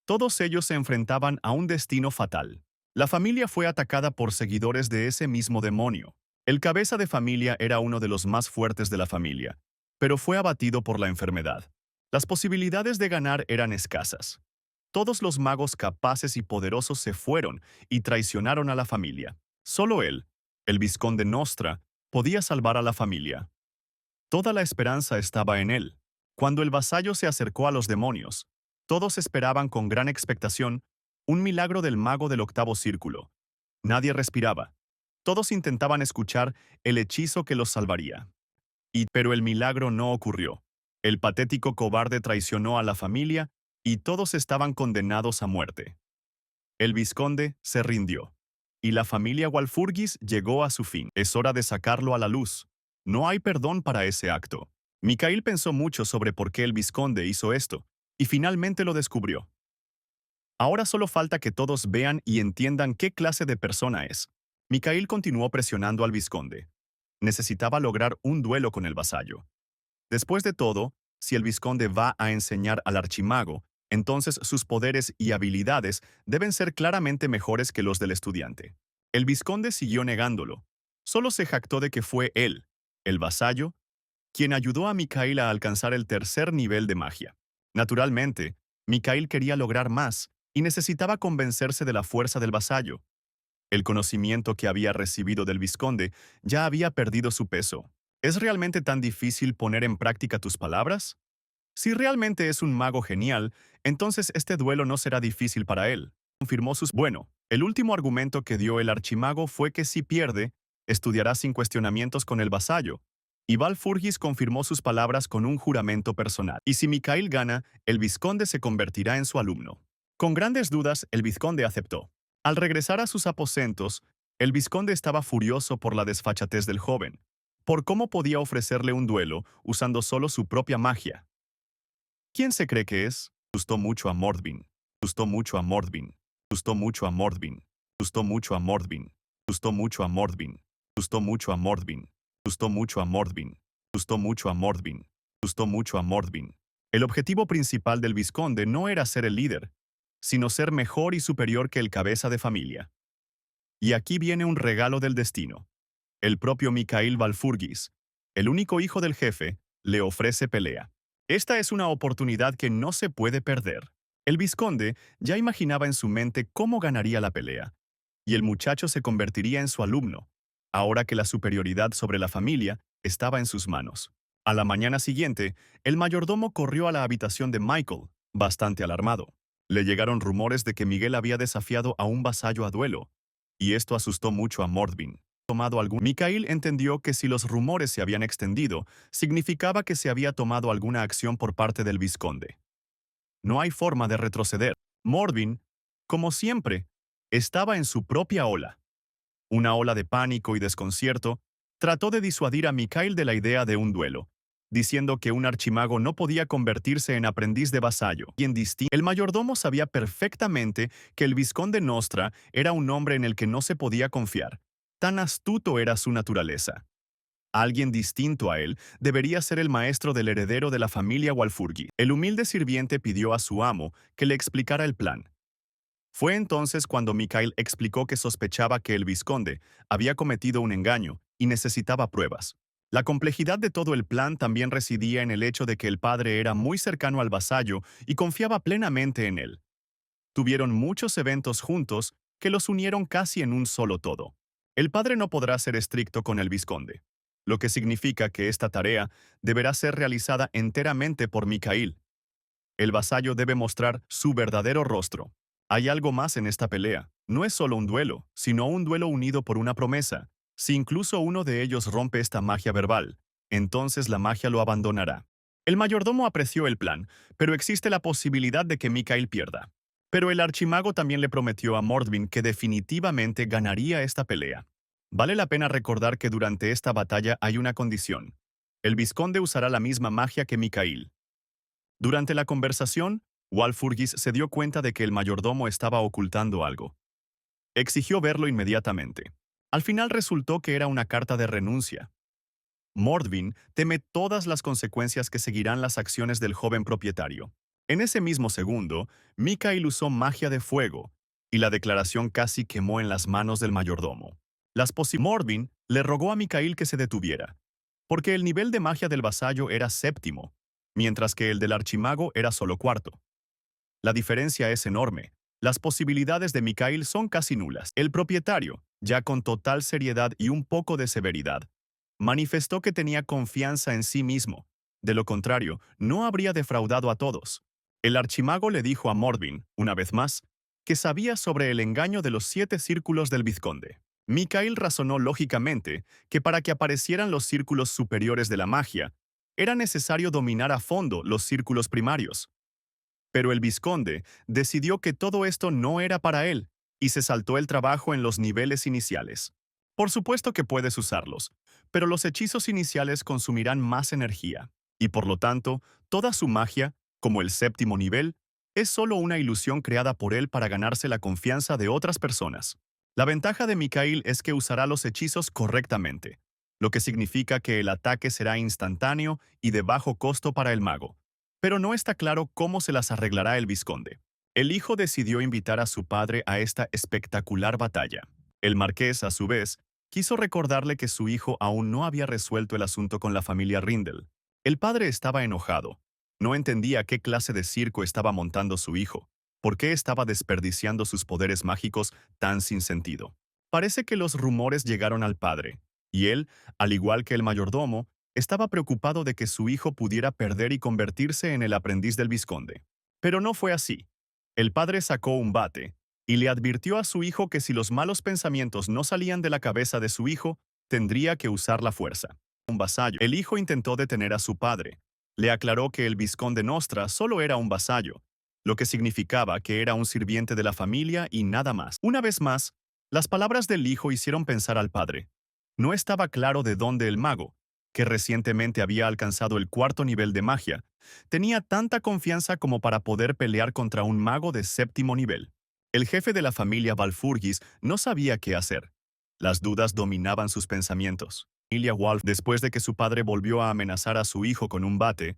Todos ellos se enfrentaban a un destino fatal. La familia fue atacada por seguidores de ese mismo demonio. El cabeza de familia era uno de los más fuertes de la familia, pero fue abatido por la enfermedad. Las posibilidades de ganar eran escasas. Todos los magos capaces y poderosos se fueron y traicionaron a la familia. Solo él, el vizconde Nostra, podía salvar a la familia. Toda la esperanza estaba en él. Cuando el vasallo se acercó a los demonios, todos esperaban con gran expectación un milagro del mago del octavo círculo. Nadie respiraba. Todos intentaban escuchar el hechizo que los salvaría. Pero el milagro no ocurrió. El patético cobarde traicionó a la familia y todos estaban condenados a muerte. El vizconde se rindió. Y la familia Walfurgis llegó a su fin. Es hora de sacarlo a la luz. No hay perdón para ese acto. Mikhail pensó mucho sobre por qué el vizconde hizo esto, y finalmente lo descubrió. Ahora solo falta que todos vean y entiendan qué clase de persona es. Mikhail continuó presionando al vizconde. Necesitaba lograr un duelo con el vasallo. Después de todo, si el vizconde va a enseñar al archimago, entonces sus poderes y habilidades deben ser claramente mejores que los del estudiante. El vizconde siguió negándolo. Solo se jactó de que fue él, el vasallo, quien ayudó a Mikhail a alcanzar el tercer nivel de magia. Naturalmente, Mikhail quería lograr más y necesitaba convencerse de la fuerza del vasallo. El conocimiento que había recibido del vizconde ya había perdido su peso. ¿Es realmente tan difícil poner en práctica tus palabras? Si realmente es un mago genial, entonces este duelo no será difícil para él. Confirmó sus... Bueno, el último argumento que dio el archimago fue que si pierde, estudiará sin cuestionamientos con el vasallo. Y Valfurgis confirmó sus palabras con un juramento personal. Y si Mikhail gana, el vizconde se convertirá en su alumno. Con grandes dudas, el vizconde aceptó. Al regresar a sus aposentos, el vizconde estaba furioso por la desfachatez del joven, por cómo podía ofrecerle un duelo usando solo su propia magia. ¿Quién se cree que es? Gustó mucho a Mordvin. Gustó mucho a Mordvin. Gustó mucho a Mordvin. Gustó mucho a Mordvin. Gustó mucho a Mordvin. Gustó mucho a Mordvin. Gustó mucho a Mordvin. Gustó mucho a Mordvin. Gustó mucho a Mordvin. El objetivo principal del vizconde no era ser el líder, sino ser mejor y superior que el cabeza de familia. Y aquí viene un regalo del destino. El propio Mikhail Valfurgis, el único hijo del jefe, le ofrece pelea. Esta es una oportunidad que no se puede perder. El vizconde ya imaginaba en su mente cómo ganaría la pelea, y el muchacho se convertiría en su alumno, ahora que la superioridad sobre la familia estaba en sus manos. A la mañana siguiente, el mayordomo corrió a la habitación de Michael, bastante alarmado. Le llegaron rumores de que Miguel había desafiado a un vasallo a duelo, y esto asustó mucho a Mordvin. Mikhail entendió que si los rumores se habían extendido, significaba que se había tomado alguna acción por parte del vizconde. No hay forma de retroceder. Mordvin, como siempre, estaba en su propia ola. Una ola de pánico y desconcierto, trató de disuadir a Mikhail de la idea de un duelo, diciendo que un archimago no podía convertirse en aprendiz de vasallo. El mayordomo sabía perfectamente que el vizconde Nostra era un hombre en el que no se podía confiar. Tan astuto era su naturaleza. Alguien distinto a él debería ser el maestro del heredero de la familia Walfurgi. El humilde sirviente pidió a su amo que le explicara el plan. Fue entonces cuando Mikhail explicó que sospechaba que el vizconde había cometido un engaño y necesitaba pruebas. La complejidad de todo el plan también residía en el hecho de que el padre era muy cercano al vasallo y confiaba plenamente en él. Tuvieron muchos eventos juntos que los unieron casi en un solo todo. El padre no podrá ser estricto con el vizconde, lo que significa que esta tarea deberá ser realizada enteramente por Mikhail. El vasallo debe mostrar su verdadero rostro. Hay algo más en esta pelea. No es solo un duelo, sino un duelo unido por una promesa. Si incluso uno de ellos rompe esta magia verbal, entonces la magia lo abandonará. El mayordomo apreció el plan, pero existe la posibilidad de que Mikael pierda. Pero el archimago también le prometió a Mordvin que definitivamente ganaría esta pelea. Vale la pena recordar que durante esta batalla hay una condición. El vizconde usará la misma magia que Mikael. Durante la conversación, Walfurgis se dio cuenta de que el mayordomo estaba ocultando algo. Exigió verlo inmediatamente. Al final resultó que era una carta de renuncia. Mordvin teme todas las consecuencias que seguirán las acciones del joven propietario. En ese mismo segundo, Mikael usó magia de fuego, y la declaración casi quemó en las manos del mayordomo. Mordvin le rogó a Mikael que se detuviera, porque el nivel de magia del vasallo era séptimo, mientras que el del archimago era solo cuarto. La diferencia es enorme. Las posibilidades de Mikael son casi nulas. El propietario, ya con total seriedad y un poco de severidad, manifestó que tenía confianza en sí mismo. De lo contrario, no habría defraudado a todos. El archimago le dijo a Mordvin, una vez más, que sabía sobre el engaño de los 7 círculos del vizconde. Mikael razonó lógicamente que para que aparecieran los círculos superiores de la magia, era necesario dominar a fondo los círculos primarios. Pero el vizconde decidió que todo esto no era para él y se saltó el trabajo en los niveles iniciales. Por supuesto que puedes usarlos, pero los hechizos iniciales consumirán más energía, y por lo tanto, toda su magia, como el séptimo nivel, es solo una ilusión creada por él para ganarse la confianza de otras personas. La ventaja de Mikael es que usará los hechizos correctamente, lo que significa que el ataque será instantáneo y de bajo costo para el mago. Pero no está claro cómo se las arreglará el vizconde. El hijo decidió invitar a su padre a esta espectacular batalla. El marqués, a su vez, quiso recordarle que su hijo aún no había resuelto el asunto con la familia Rindel. El padre estaba enojado. No entendía qué clase de circo estaba montando su hijo. ¿Por qué estaba desperdiciando sus poderes mágicos tan sin sentido? Parece que los rumores llegaron al padre, y él, al igual que el mayordomo, estaba preocupado de que su hijo pudiera perder y convertirse en el aprendiz del vizconde. Pero no fue así. El padre sacó un bate y le advirtió a su hijo que si los malos pensamientos no salían de la cabeza de su hijo, tendría que usar la fuerza. Un vasallo. El hijo intentó detener a su padre. Le aclaró que el vizconde Nostra solo era un vasallo, lo que significaba que era un sirviente de la familia y nada más. Una vez más, las palabras del hijo hicieron pensar al padre. No estaba claro de dónde el mago, que recientemente había alcanzado el 4.º nivel de magia, tenía tanta confianza como para poder pelear contra un mago de 7.º nivel. El jefe de la familia Valfurgis no sabía qué hacer. Las dudas dominaban sus pensamientos. Familia Wolf, después de que su padre volvió a amenazar a su hijo con un bate,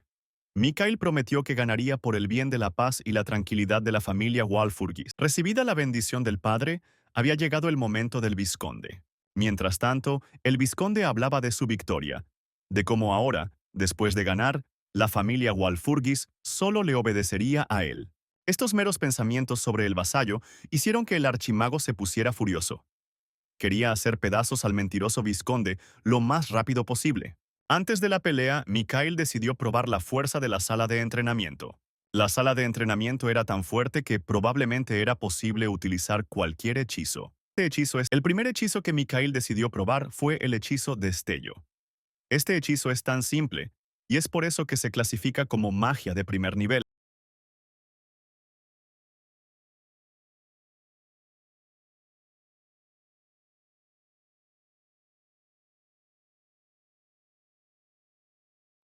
Mikael prometió que ganaría por el bien de la paz y la tranquilidad de la familia Walfurgis. Recibida la bendición del padre, había llegado el momento del vizconde. Mientras tanto, el vizconde hablaba de su victoria, de cómo ahora, después de ganar, la familia Walfurgis solo le obedecería a él. Estos meros pensamientos sobre el vasallo hicieron que el archimago se pusiera furioso. Quería hacer pedazos al mentiroso vizconde lo más rápido posible. Antes de la pelea, Mikael decidió probar la fuerza de la sala de entrenamiento. La sala de entrenamiento era tan fuerte que probablemente era posible utilizar cualquier hechizo. El primer hechizo que Mikael decidió probar fue el hechizo Destello. Este hechizo es tan simple, y es por eso que se clasifica como magia de primer nivel.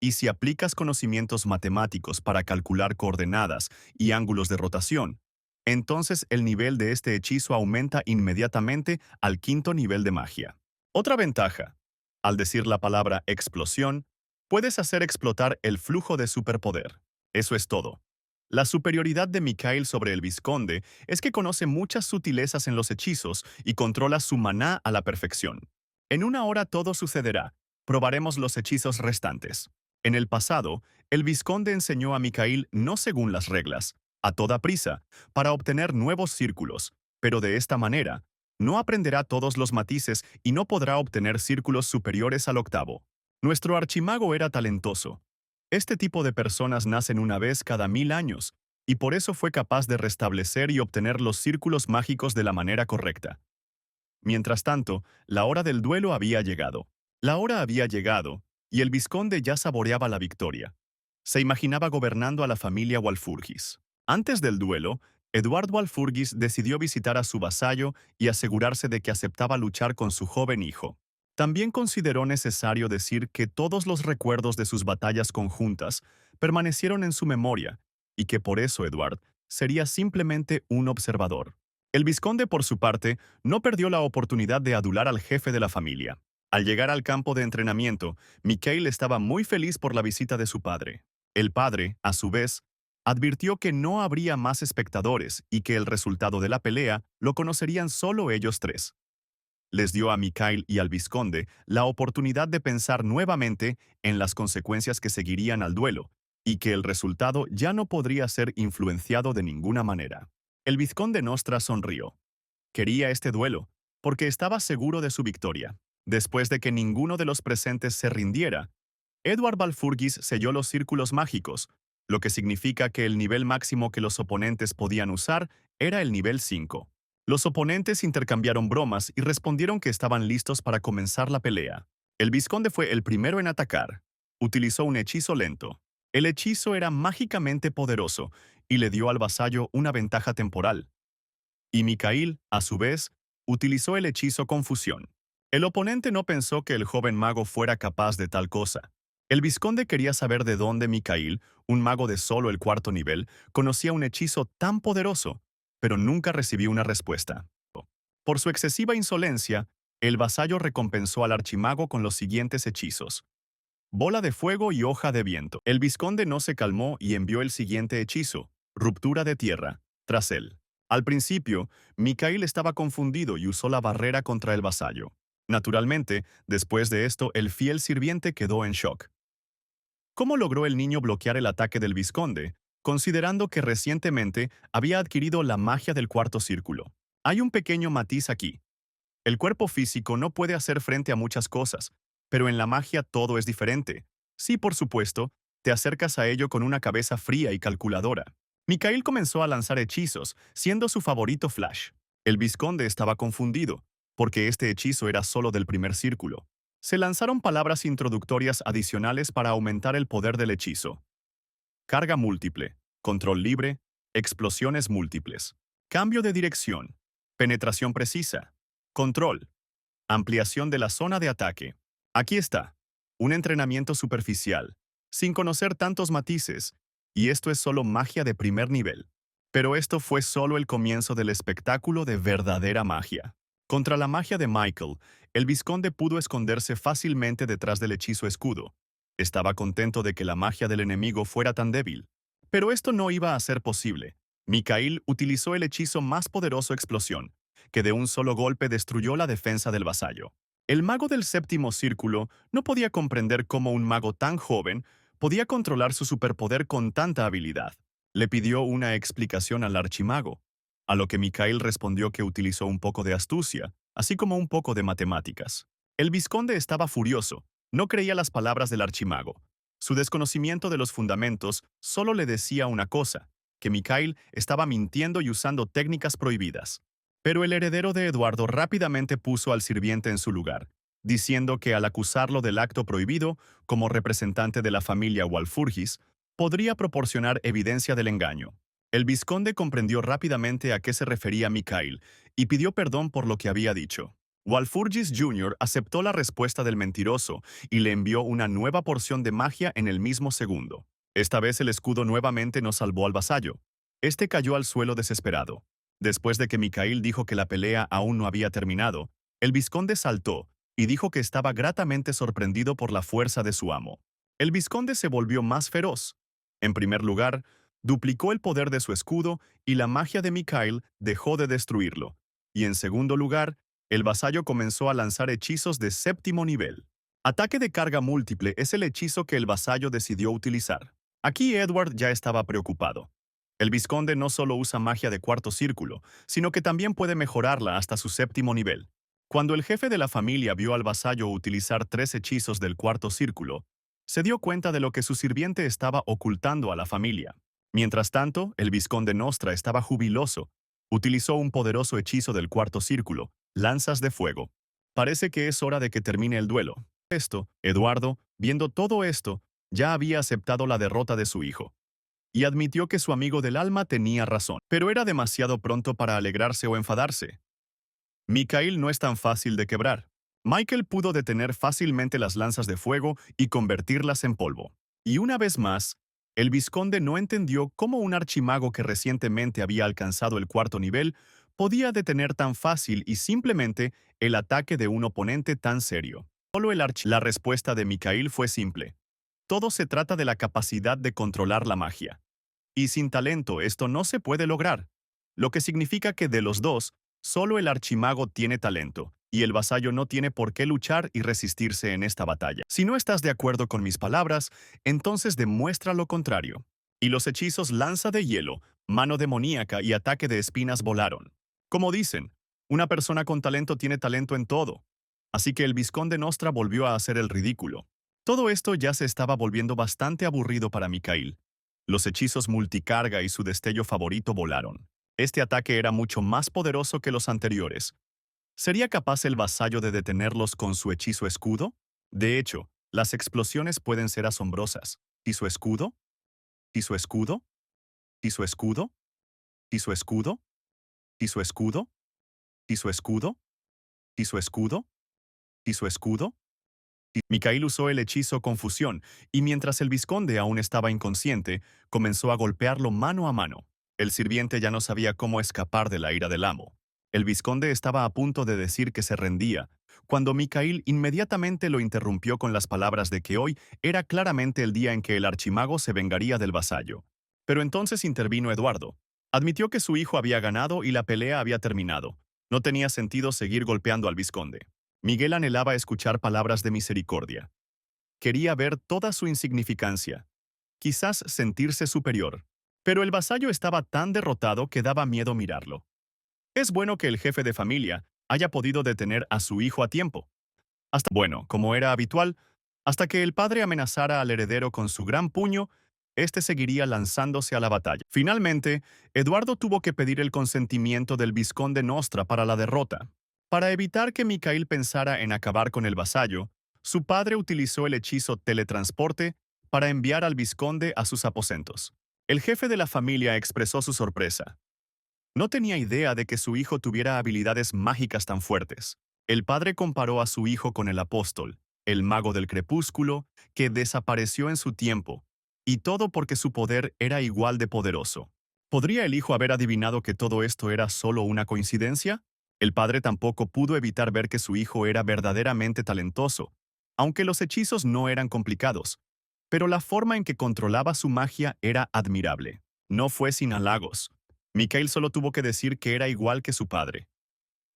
Y si aplicas conocimientos matemáticos para calcular coordenadas y ángulos de rotación, entonces el nivel de este hechizo aumenta inmediatamente al 5.º nivel de magia. Otra ventaja: al decir la palabra explosión, puedes hacer explotar el flujo de superpoder. Eso es todo. La superioridad de Mikael sobre el vizconde es que conoce muchas sutilezas en los hechizos y controla su maná a la perfección. En una hora todo sucederá. Probaremos los hechizos restantes. En el pasado, el vizconde enseñó a Mikael no según las reglas, a toda prisa, para obtener nuevos círculos, pero de esta manera, no aprenderá todos los matices y no podrá obtener círculos superiores al 8.º. Nuestro archimago era talentoso. Este tipo de personas nacen una vez cada 1000 años, y por eso fue capaz de restablecer y obtener los círculos mágicos de la manera correcta. Mientras tanto, la hora del duelo había llegado. La hora había llegado, y el vizconde ya saboreaba la victoria. Se imaginaba gobernando a la familia Walfurgis. Antes del duelo, Eduard Walfurgis decidió visitar a su vasallo y asegurarse de que aceptaba luchar con su joven hijo. También consideró necesario decir que todos los recuerdos de sus batallas conjuntas permanecieron en su memoria y que por eso Eduard sería simplemente un observador. El vizconde, por su parte, no perdió la oportunidad de adular al jefe de la familia. Al llegar al campo de entrenamiento, Mikhail estaba muy feliz por la visita de su padre. El padre, a su vez, advirtió que no habría más espectadores y que el resultado de la pelea lo conocerían solo ellos tres. Les dio a Mikhail y al vizconde la oportunidad de pensar nuevamente en las consecuencias que seguirían al duelo, y que el resultado ya no podría ser influenciado de ninguna manera. El vizconde Nostra sonrió. Quería este duelo, porque estaba seguro de su victoria. Después de que ninguno de los presentes se rindiera, Edward Balfurgis selló los círculos mágicos, lo que significa que el nivel máximo que los oponentes podían usar era el nivel 5. Los oponentes intercambiaron bromas y respondieron que estaban listos para comenzar la pelea. El vizconde fue el primero en atacar. Utilizó un hechizo lento. El hechizo era mágicamente poderoso y le dio al vasallo una ventaja temporal. Y Mikhail, a su vez, utilizó el hechizo Confusión. El oponente no pensó que el joven mago fuera capaz de tal cosa. El vizconde quería saber de dónde Mikhail, un mago de solo el cuarto nivel, conocía un hechizo tan poderoso, pero nunca recibió una respuesta. Por su excesiva insolencia, el vasallo recompensó al archimago con los siguientes hechizos: bola de fuego y hoja de viento. El vizconde no se calmó y envió el siguiente hechizo: ruptura de tierra, tras él. Al principio, Mikhail estaba confundido y usó la barrera contra el vasallo. Naturalmente, después de esto, el fiel sirviente quedó en shock. ¿Cómo logró el niño bloquear el ataque del vizconde, considerando que recientemente había adquirido la magia del cuarto círculo? Hay un pequeño matiz aquí. El cuerpo físico no puede hacer frente a muchas cosas, pero en la magia todo es diferente. Sí, por supuesto, te acercas a ello con una cabeza fría y calculadora. Mikhail comenzó a lanzar hechizos, siendo su favorito Flash. El vizconde estaba confundido, porque este hechizo era solo del primer círculo. Se lanzaron palabras introductorias adicionales para aumentar el poder del hechizo: carga múltiple, control libre, explosiones múltiples, cambio de dirección, penetración precisa, control, ampliación de la zona de ataque. Aquí está, un entrenamiento superficial, sin conocer tantos matices, y esto es solo magia de primer nivel. Pero esto fue solo el comienzo del espectáculo de verdadera magia. Contra la magia de Michael, el vizconde pudo esconderse fácilmente detrás del hechizo escudo. Estaba contento de que la magia del enemigo fuera tan débil. Pero esto no iba a ser posible. Mikhail utilizó el hechizo más poderoso explosión, que de un solo golpe destruyó la defensa del vasallo. El mago del séptimo círculo no podía comprender cómo un mago tan joven podía controlar su superpoder con tanta habilidad. Le pidió una explicación al archimago, a lo que Mikhail respondió que utilizó un poco de astucia, así como un poco de matemáticas. El vizconde estaba furioso, no creía las palabras del archimago. Su desconocimiento de los fundamentos solo le decía una cosa: que Mikhail estaba mintiendo y usando técnicas prohibidas. Pero el heredero de Eduardo rápidamente puso al sirviente en su lugar, diciendo que al acusarlo del acto prohibido, como representante de la familia Walfurgis, podría proporcionar evidencia del engaño. El vizconde comprendió rápidamente a qué se refería Mikhail y pidió perdón por lo que había dicho. Walfurgis Jr. aceptó la respuesta del mentiroso y le envió una nueva porción de magia en el mismo segundo. Esta vez el escudo nuevamente no salvó al vasallo. Este cayó al suelo desesperado. Después de que Mikhail dijo que la pelea aún no había terminado, el vizconde saltó y dijo que estaba gratamente sorprendido por la fuerza de su amo. El vizconde se volvió más feroz. En primer lugar, duplicó el poder de su escudo y la magia de Mikhail dejó de destruirlo. Y en segundo lugar, el vasallo comenzó a lanzar hechizos de séptimo nivel. Ataque de carga múltiple es el hechizo que el vasallo decidió utilizar. Aquí Edward ya estaba preocupado. El vizconde no solo usa magia de cuarto círculo, sino que también puede mejorarla hasta su séptimo nivel. Cuando el jefe de la familia vio al vasallo utilizar 3 hechizos del cuarto círculo, se dio cuenta de lo que su sirviente estaba ocultando a la familia. Mientras tanto, el vizconde Nostra estaba jubiloso. Utilizó un poderoso hechizo del cuarto círculo, lanzas de fuego. Parece que es hora de que termine el duelo. Eduardo, viendo todo esto, ya había aceptado la derrota de su hijo y admitió que su amigo del alma tenía razón, pero era demasiado pronto para alegrarse o enfadarse. Mikhail no es tan fácil de quebrar. Michael pudo detener fácilmente las lanzas de fuego y convertirlas en polvo. Y una vez más, el vizconde no entendió cómo un archimago que recientemente había alcanzado el cuarto nivel podía detener tan fácil y simplemente el ataque de un oponente tan serio. La respuesta de Mikhail fue simple. Todo se trata de la capacidad de controlar la magia. Y sin talento esto no se puede lograr. Lo que significa que de los dos, solo el archimago tiene talento, y el vasallo no tiene por qué luchar y resistirse en esta batalla. Si no estás de acuerdo con mis palabras, entonces demuestra lo contrario. Y los hechizos lanza de hielo, mano demoníaca y ataque de espinas volaron. Como dicen, una persona con talento tiene talento en todo. Así que el vizconde Nostra volvió a hacer el ridículo. Todo esto ya se estaba volviendo bastante aburrido para Mikhail. Los hechizos multicarga y su destello favorito volaron. Este ataque era mucho más poderoso que los anteriores. ¿Sería capaz el vasallo de detenerlos con su hechizo escudo? De hecho, las explosiones pueden ser asombrosas. ¿Y su escudo? ¿Y su escudo? ¿Y su escudo? ¿Y su escudo? ¿Y su escudo? ¿Y su escudo? ¿Y su escudo? ¿Y su escudo? Mikhail usó el hechizo Confusión, y mientras el vizconde aún estaba inconsciente, comenzó a golpearlo mano a mano. El sirviente ya no sabía cómo escapar de la ira del amo. El vizconde estaba a punto de decir que se rendía, cuando Mikhail inmediatamente lo interrumpió con las palabras de que hoy era claramente el día en que el archimago se vengaría del vasallo. Pero entonces intervino Eduardo. Admitió que su hijo había ganado y la pelea había terminado. No tenía sentido seguir golpeando al vizconde. Miguel anhelaba escuchar palabras de misericordia. Quería ver toda su insignificancia, quizás sentirse superior. Pero el vasallo estaba tan derrotado que daba miedo mirarlo. Es bueno que el jefe de familia haya podido detener a su hijo a tiempo. Bueno, como era habitual, hasta que el padre amenazara al heredero con su gran puño, este seguiría lanzándose a la batalla. Finalmente, Eduardo tuvo que pedir el consentimiento del vizconde Nostra para la derrota. Para evitar que Mikhail pensara en acabar con el vasallo, su padre utilizó el hechizo teletransporte para enviar al vizconde a sus aposentos. El jefe de la familia expresó su sorpresa. No tenía idea de que su hijo tuviera habilidades mágicas tan fuertes. El padre comparó a su hijo con el apóstol, el mago del crepúsculo, que desapareció en su tiempo, y todo porque su poder era igual de poderoso. ¿Podría el hijo haber adivinado que todo esto era solo una coincidencia? El padre tampoco pudo evitar ver que su hijo era verdaderamente talentoso, aunque los hechizos no eran complicados. Pero la forma en que controlaba su magia era admirable. No fue sin halagos. Mikhail solo tuvo que decir que era igual que su padre.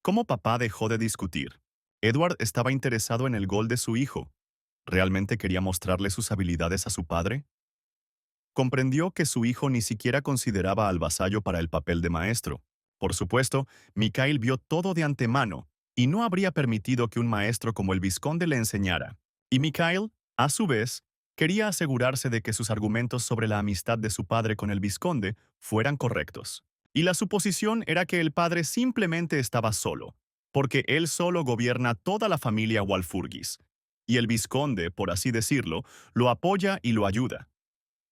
Como papá dejó de discutir. Edward estaba interesado en el gol de su hijo. ¿Realmente quería mostrarle sus habilidades a su padre? Comprendió que su hijo ni siquiera consideraba al vasallo para el papel de maestro. Por supuesto, Mikhail vio todo de antemano y no habría permitido que un maestro como el vizconde le enseñara. Y Mikhail, a su vez, quería asegurarse de que sus argumentos sobre la amistad de su padre con el vizconde fueran correctos. Y la suposición era que el padre simplemente estaba solo, porque él solo gobierna toda la familia Walfurgis. Y el vizconde, por así decirlo, lo apoya y lo ayuda.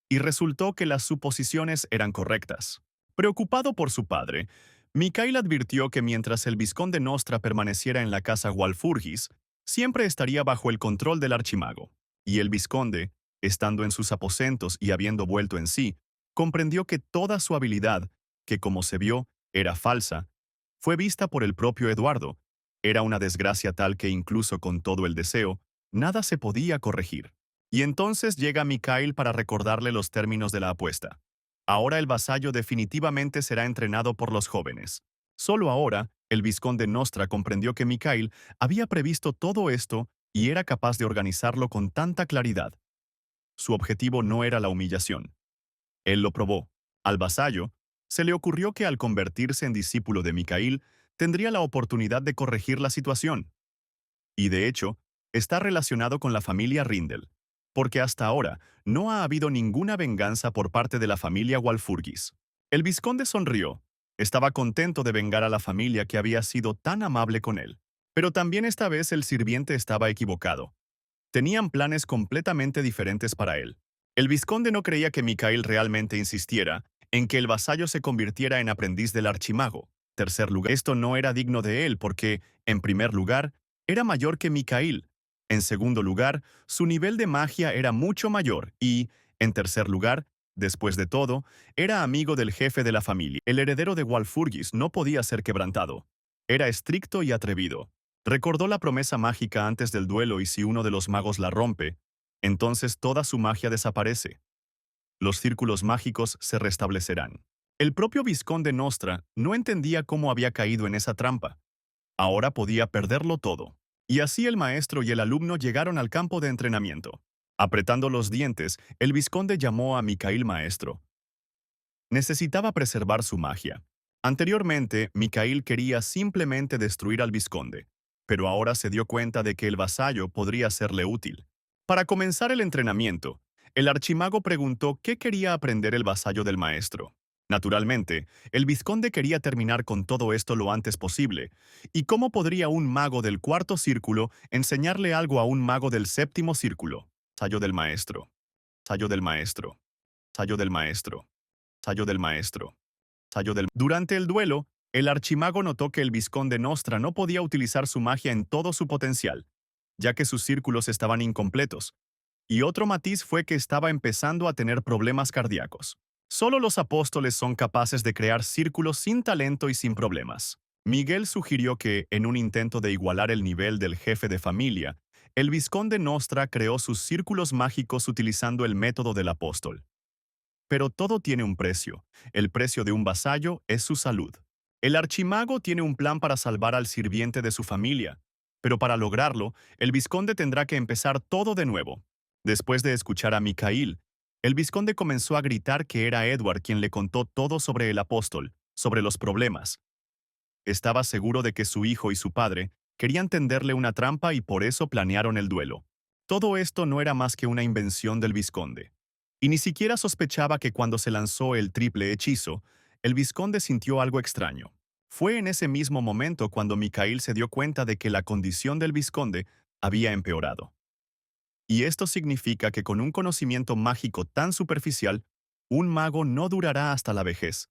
Y resultó que las suposiciones eran correctas. Preocupado por su padre, Mikhail advirtió que mientras el vizconde Nostra permaneciera en la casa Walfurgis, siempre estaría bajo el control del archimago. Y el vizconde, estando en sus aposentos y habiendo vuelto en sí, comprendió que toda su habilidad, que como se vio, era falsa, fue vista por el propio Eduardo. Era una desgracia tal que incluso con todo el deseo, nada se podía corregir. Y entonces llega Mikhail para recordarle los términos de la apuesta. Ahora el vasallo definitivamente será entrenado por los jóvenes. Solo ahora, el vizconde Nostra comprendió que Mikhail había previsto todo esto y era capaz de organizarlo con tanta claridad. Su objetivo no era la humillación. Él lo probó. Al vasallo, se le ocurrió que al convertirse en discípulo de Mikhail, tendría la oportunidad de corregir la situación. Y de hecho, está relacionado con la familia Rindel, porque hasta ahora no ha habido ninguna venganza por parte de la familia Walfurgis. El vizconde sonrió. Estaba contento de vengar a la familia que había sido tan amable con él. Pero también esta vez el sirviente estaba equivocado. Tenían planes completamente diferentes para él. El vizconde no creía que Mikhail realmente insistiera en que el vasallo se convirtiera en aprendiz del archimago. Tercer lugar, esto no era digno de él porque, en primer lugar, era mayor que Mikhail. En segundo lugar, su nivel de magia era mucho mayor y, en tercer lugar, después de todo, era amigo del jefe de la familia. El heredero de Walfurgis no podía ser quebrantado. Era estricto y atrevido. Recordó la promesa mágica antes del duelo y si uno de los magos la rompe, entonces toda su magia desaparece. Los círculos mágicos se restablecerán. El propio vizconde Nostra no entendía cómo había caído en esa trampa. Ahora podía perderlo todo. Y así el maestro y el alumno llegaron al campo de entrenamiento. Apretando los dientes, el vizconde llamó a Mikhail maestro. Necesitaba preservar su magia. Anteriormente, Mikhail quería simplemente destruir al vizconde, pero ahora se dio cuenta de que el vasallo podría serle útil. Para comenzar el entrenamiento, el archimago preguntó qué quería aprender el vasallo del maestro. Naturalmente, el vizconde quería terminar con todo esto lo antes posible, y cómo podría un mago del cuarto círculo enseñarle algo a un mago del séptimo círculo. Vasallo del maestro. Vasallo del maestro. Vasallo del maestro. Vasallo del maestro. Durante el duelo, el archimago notó que el vizconde Nostra no podía utilizar su magia en todo su potencial, ya que sus círculos estaban incompletos, y otro matiz fue que estaba empezando a tener problemas cardíacos. Solo los apóstoles son capaces de crear círculos sin talento y sin problemas. Miguel sugirió que, en un intento de igualar el nivel del jefe de familia, el vizconde Nostra creó sus círculos mágicos utilizando el método del apóstol. Pero todo tiene un precio. El precio de un vasallo es su salud. El archimago tiene un plan para salvar al sirviente de su familia, pero para lograrlo, el vizconde tendrá que empezar todo de nuevo. Después de escuchar a Mikhail, el vizconde comenzó a gritar que era Edward quien le contó todo sobre el apóstol, sobre los problemas. Estaba seguro de que su hijo y su padre querían tenderle una trampa y por eso planearon el duelo. Todo esto no era más que una invención del vizconde. Y ni siquiera sospechaba que cuando se lanzó el triple hechizo, el vizconde sintió algo extraño. Fue en ese mismo momento cuando Mikhail se dio cuenta de que la condición del vizconde había empeorado. Y esto significa que con un conocimiento mágico tan superficial, un mago no durará hasta la vejez.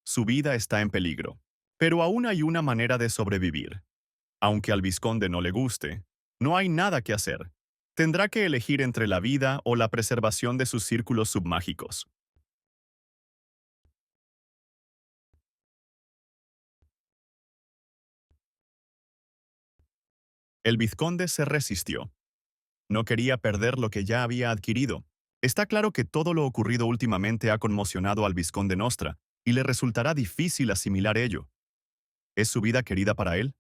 Su vida está en peligro. Pero aún hay una manera de sobrevivir. Aunque al vizconde no le guste, no hay nada que hacer. Tendrá que elegir entre la vida o la preservación de sus círculos submágicos. El vizconde se resistió. No quería perder lo que ya había adquirido. Está claro que todo lo ocurrido últimamente ha conmocionado al vizconde Nostra, y le resultará difícil asimilar ello. ¿Es su vida querida para él?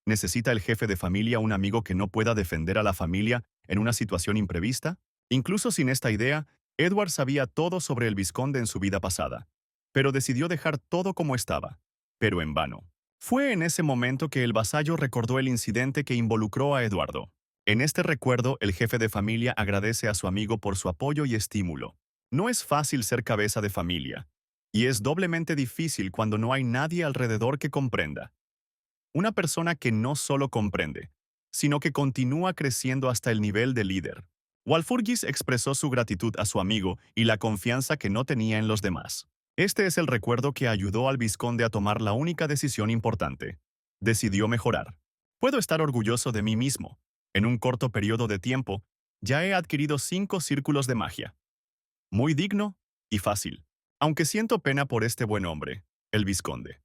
¿Necesita el jefe de familia un amigo que no pueda defender a la familia en una situación imprevista? Incluso sin esta idea, Edward sabía todo sobre el vizconde en su vida pasada, pero decidió dejar todo como estaba, pero en vano. Fue en ese momento que el vasallo recordó el incidente que involucró a Eduardo. En este recuerdo, el jefe de familia agradece a su amigo por su apoyo y estímulo. No es fácil ser cabeza de familia, y es doblemente difícil cuando no hay nadie alrededor que comprenda. Una persona que no solo comprende, sino que continúa creciendo hasta el nivel de líder. Walfurgis expresó su gratitud a su amigo y la confianza que no tenía en los demás. Este es el recuerdo que ayudó al vizconde a tomar la única decisión importante. Decidió mejorar. Puedo estar orgulloso de mí mismo. En un corto periodo de tiempo, ya he adquirido 5 círculos de magia. Muy digno y fácil. Aunque siento pena por este buen hombre, el vizconde.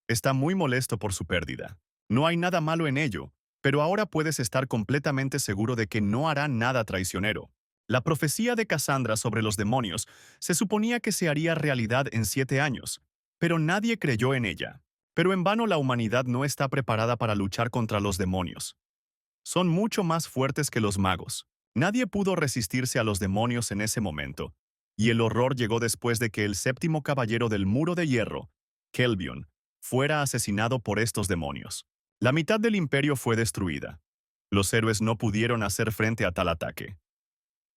Está muy molesto por su pérdida. No hay nada malo en ello, pero ahora puedes estar completamente seguro de que no hará nada traicionero. La profecía de Cassandra sobre los demonios se suponía que se haría realidad en 7 años, pero nadie creyó en ella. Pero en vano la humanidad no está preparada para luchar contra los demonios. Son mucho más fuertes que los magos. Nadie pudo resistirse a los demonios en ese momento, y el horror llegó después de que el séptimo caballero del Muro de Hierro, Kelvion, fuera asesinado por estos demonios. La mitad del imperio fue destruida. Los héroes no pudieron hacer frente a tal ataque.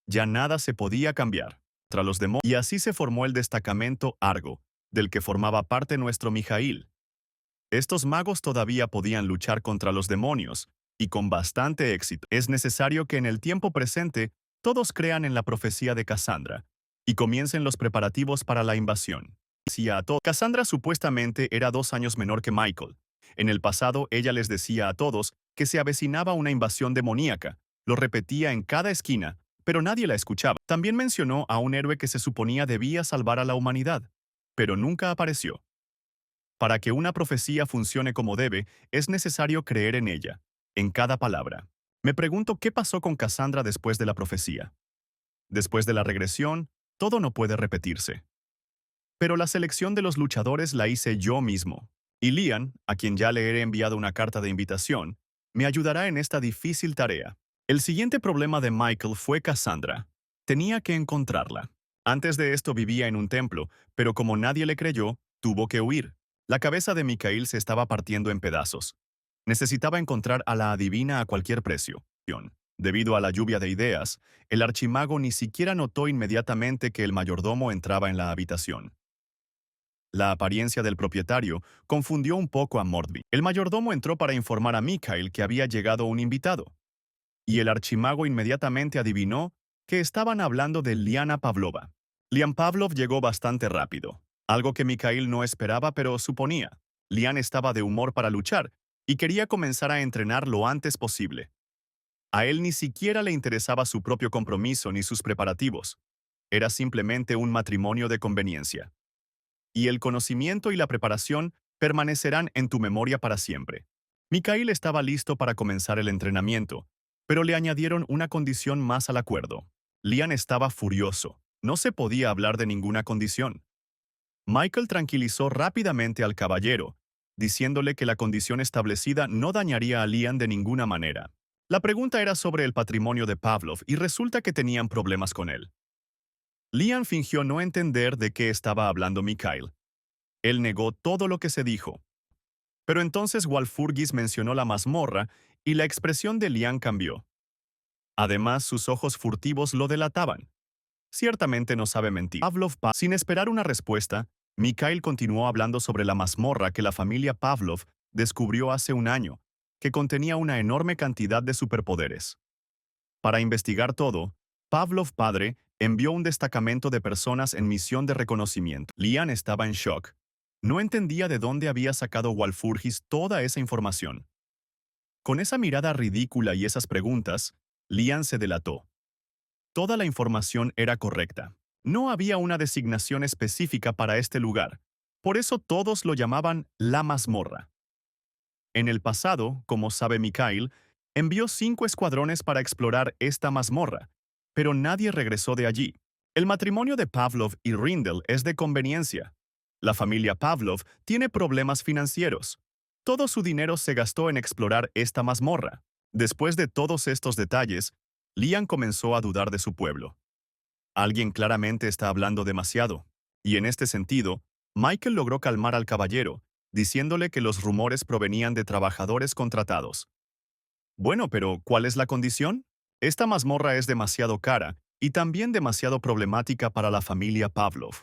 Ya nada se podía cambiar contra los demonios, y así se formó el destacamento Argo, del que formaba parte nuestro Mijail. Estos magos todavía podían luchar contra los demonios, y con bastante éxito. Es necesario que en el tiempo presente todos crean en la profecía de Cassandra y comiencen los preparativos para la invasión. Decía a todos. Cassandra supuestamente era 2 años menor que Michael. En el pasado ella les decía a todos que se avecinaba una invasión demoníaca. Lo repetía en cada esquina, pero nadie la escuchaba. También mencionó a un héroe que se suponía debía salvar a la humanidad, pero nunca apareció. Para que una profecía funcione como debe, es necesario creer en ella, en cada palabra. Me pregunto qué pasó con Cassandra después de la profecía. Después de la regresión, todo no puede repetirse. Pero la selección de los luchadores la hice yo mismo. Y Lian, a quien ya le he enviado una carta de invitación, me ayudará en esta difícil tarea. El siguiente problema de Michael fue Cassandra. Tenía que encontrarla. Antes de esto vivía en un templo, pero como nadie le creyó, tuvo que huir. La cabeza de Mikhail se estaba partiendo en pedazos. Necesitaba encontrar a la adivina a cualquier precio. Debido a la lluvia de ideas, el archimago ni siquiera notó inmediatamente que el mayordomo entraba en la habitación. La apariencia del propietario confundió un poco a Mordby. El mayordomo entró para informar a Mikhail que había llegado un invitado, y el archimago inmediatamente adivinó que estaban hablando de Liana Pavlova. Lian Pavlov llegó bastante rápido, algo que Mikhail no esperaba pero suponía. Lian estaba de humor para luchar y quería comenzar a entrenar lo antes posible. A él ni siquiera le interesaba su propio compromiso ni sus preparativos. Era simplemente un matrimonio de conveniencia. Y el conocimiento y la preparación permanecerán en tu memoria para siempre. Mikhail estaba listo para comenzar el entrenamiento, pero le añadieron una condición más al acuerdo. Lian estaba furioso. No se podía hablar de ninguna condición. Michael tranquilizó rápidamente al caballero, diciéndole que la condición establecida no dañaría a Lian de ninguna manera. La pregunta era sobre el patrimonio de Pavlov y resulta que tenían problemas con él. Lian fingió no entender de qué estaba hablando Mikhail. Él negó todo lo que se dijo. Pero entonces Walfurgis mencionó la mazmorra y la expresión de Lian cambió. Además, sus ojos furtivos lo delataban. Ciertamente no sabe mentir. Sin esperar una respuesta, Mikhail continuó hablando sobre la mazmorra que la familia Pavlov descubrió hace un año, que contenía una enorme cantidad de superpoderes. Para investigar todo, Pavlov padre envió un destacamento de personas en misión de reconocimiento. Lian estaba en shock. No entendía de dónde había sacado Walfurgis toda esa información. Con esa mirada ridícula y esas preguntas, Lian se delató. Toda la información era correcta. No había una designación específica para este lugar. Por eso todos lo llamaban la mazmorra. En el pasado, como sabe Mikhail, envió 5 escuadrones para explorar esta mazmorra, pero nadie regresó de allí. El matrimonio de Pavlov y Rindel es de conveniencia. La familia Pavlov tiene problemas financieros. Todo su dinero se gastó en explorar esta mazmorra. Después de todos estos detalles, Lian comenzó a dudar de su pueblo. Alguien claramente está hablando demasiado. Y en este sentido, Michael logró calmar al caballero, diciéndole que los rumores provenían de trabajadores contratados. Bueno, pero ¿cuál es la condición? Esta mazmorra es demasiado cara y también demasiado problemática para la familia Pavlov.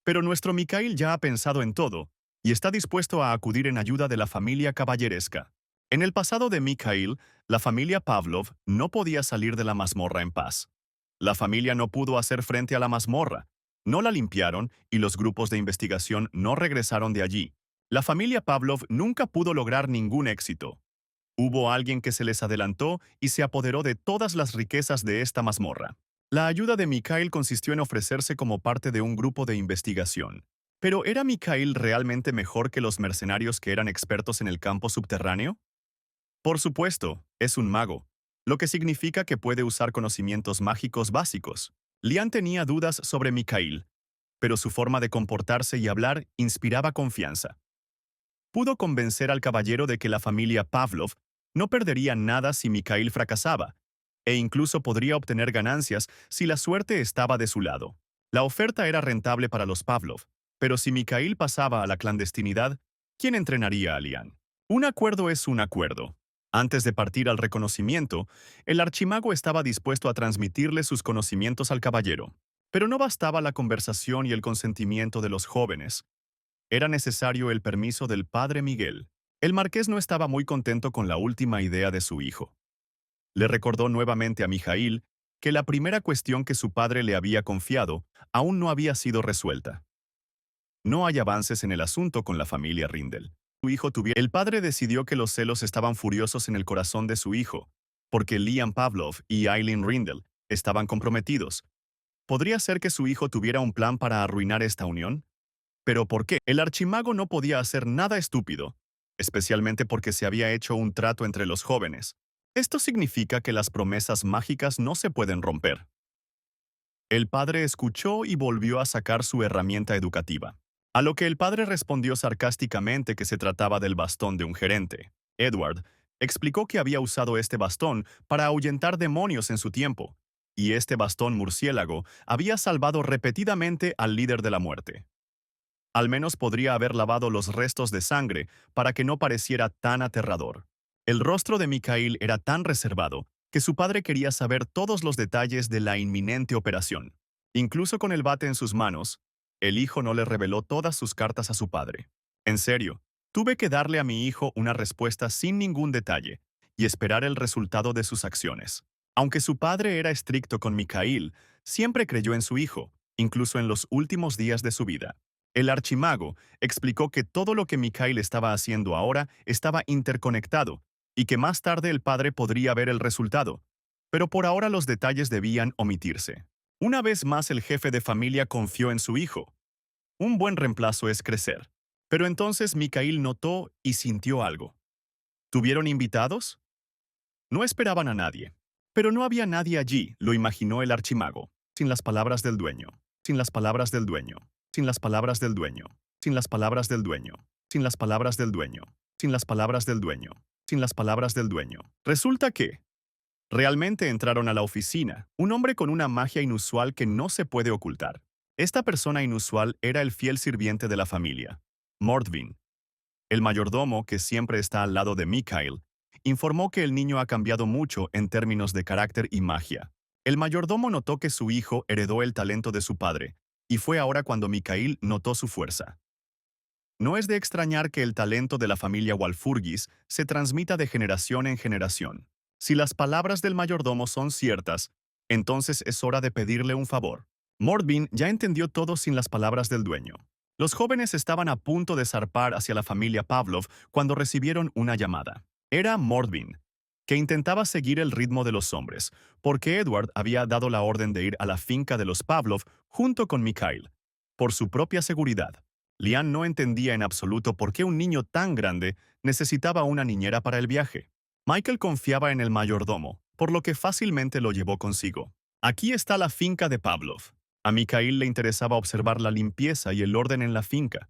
Pero nuestro Mikhail ya ha pensado en todo y está dispuesto a acudir en ayuda de la familia caballeresca. En el pasado de Mikhail, la familia Pavlov no podía salir de la mazmorra en paz. La familia no pudo hacer frente a la mazmorra, no la limpiaron y los grupos de investigación no regresaron de allí. La familia Pavlov nunca pudo lograr ningún éxito. Hubo alguien que se les adelantó y se apoderó de todas las riquezas de esta mazmorra. La ayuda de Mikhail consistió en ofrecerse como parte de un grupo de investigación. ¿Pero era Mikhail realmente mejor que los mercenarios que eran expertos en el campo subterráneo? Por supuesto, es un mago, lo que significa que puede usar conocimientos mágicos básicos. Lian tenía dudas sobre Mikhail, pero su forma de comportarse y hablar inspiraba confianza. Pudo convencer al caballero de que la familia Pavlov no perdería nada si Mikhail fracasaba, e incluso podría obtener ganancias si la suerte estaba de su lado. La oferta era rentable para los Pavlov, pero si Mikhail pasaba a la clandestinidad, ¿quién entrenaría a Lian? Un acuerdo es un acuerdo. Antes de partir al reconocimiento, el archimago estaba dispuesto a transmitirle sus conocimientos al caballero. Pero no bastaba la conversación y el consentimiento de los jóvenes. Era necesario el permiso del padre Miguel. El marqués no estaba muy contento con la última idea de su hijo. Le recordó nuevamente a Mijaíl que la primera cuestión que su padre le había confiado aún no había sido resuelta. No hay avances en el asunto con la familia Rindel. El padre decidió que los celos estaban furiosos en el corazón de su hijo, porque Liam Pavlov y Eileen Rindel estaban comprometidos. ¿Podría ser que su hijo tuviera un plan para arruinar esta unión? ¿Pero por qué? El archimago no podía hacer nada estúpido, especialmente porque se había hecho un trato entre los jóvenes. Esto significa que las promesas mágicas no se pueden romper. El padre escuchó y volvió a sacar su herramienta educativa. A lo que el padre respondió sarcásticamente que se trataba del bastón de un gerente. Edward explicó que había usado este bastón para ahuyentar demonios en su tiempo, y este bastón murciélago había salvado repetidamente al líder de la muerte. Al menos podría haber lavado los restos de sangre para que no pareciera tan aterrador. El rostro de Mikhail era tan reservado que su padre quería saber todos los detalles de la inminente operación. Incluso con el bate en sus manos, el hijo no le reveló todas sus cartas a su padre. En serio, tuve que darle a mi hijo una respuesta sin ningún detalle y esperar el resultado de sus acciones. Aunque su padre era estricto con Mikhail, siempre creyó en su hijo, incluso en los últimos días de su vida. El archimago explicó que todo lo que Mikhail estaba haciendo ahora estaba interconectado y que más tarde el padre podría ver el resultado, pero por ahora los detalles debían omitirse. Una vez más el jefe de familia confió en su hijo. Un buen reemplazo es crecer. Pero entonces Mikhail notó y sintió algo. ¿Tuvieron invitados? No esperaban a nadie. Pero no había nadie allí, lo imaginó el archimago, sin las palabras del dueño, sin las palabras del dueño, sin las palabras del dueño, sin las palabras del dueño, sin las palabras del dueño, sin las palabras del dueño, sin las palabras del dueño. Resulta que realmente entraron a la oficina, un hombre con una magia inusual que no se puede ocultar. Esta persona inusual era el fiel sirviente de la familia, Mordvin. El mayordomo, que siempre está al lado de Mikhail, informó que el niño ha cambiado mucho en términos de carácter y magia. El mayordomo notó que su hijo heredó el talento de su padre, y fue ahora cuando Mikhail notó su fuerza. No es de extrañar que el talento de la familia Walfurgis se transmita de generación en generación. Si las palabras del mayordomo son ciertas, entonces es hora de pedirle un favor. Mordvin ya entendió todo sin las palabras del dueño. Los jóvenes estaban a punto de zarpar hacia la familia Pavlov cuando recibieron una llamada. Era Mordvin, que intentaba seguir el ritmo de los hombres, porque Edward había dado la orden de ir a la finca de los Pavlov junto con Mikhail, por su propia seguridad. Lian no entendía en absoluto por qué un niño tan grande necesitaba una niñera para el viaje. Michael confiaba en el mayordomo, por lo que fácilmente lo llevó consigo. Aquí está la finca de Pavlov. A Mikhail le interesaba observar la limpieza y el orden en la finca.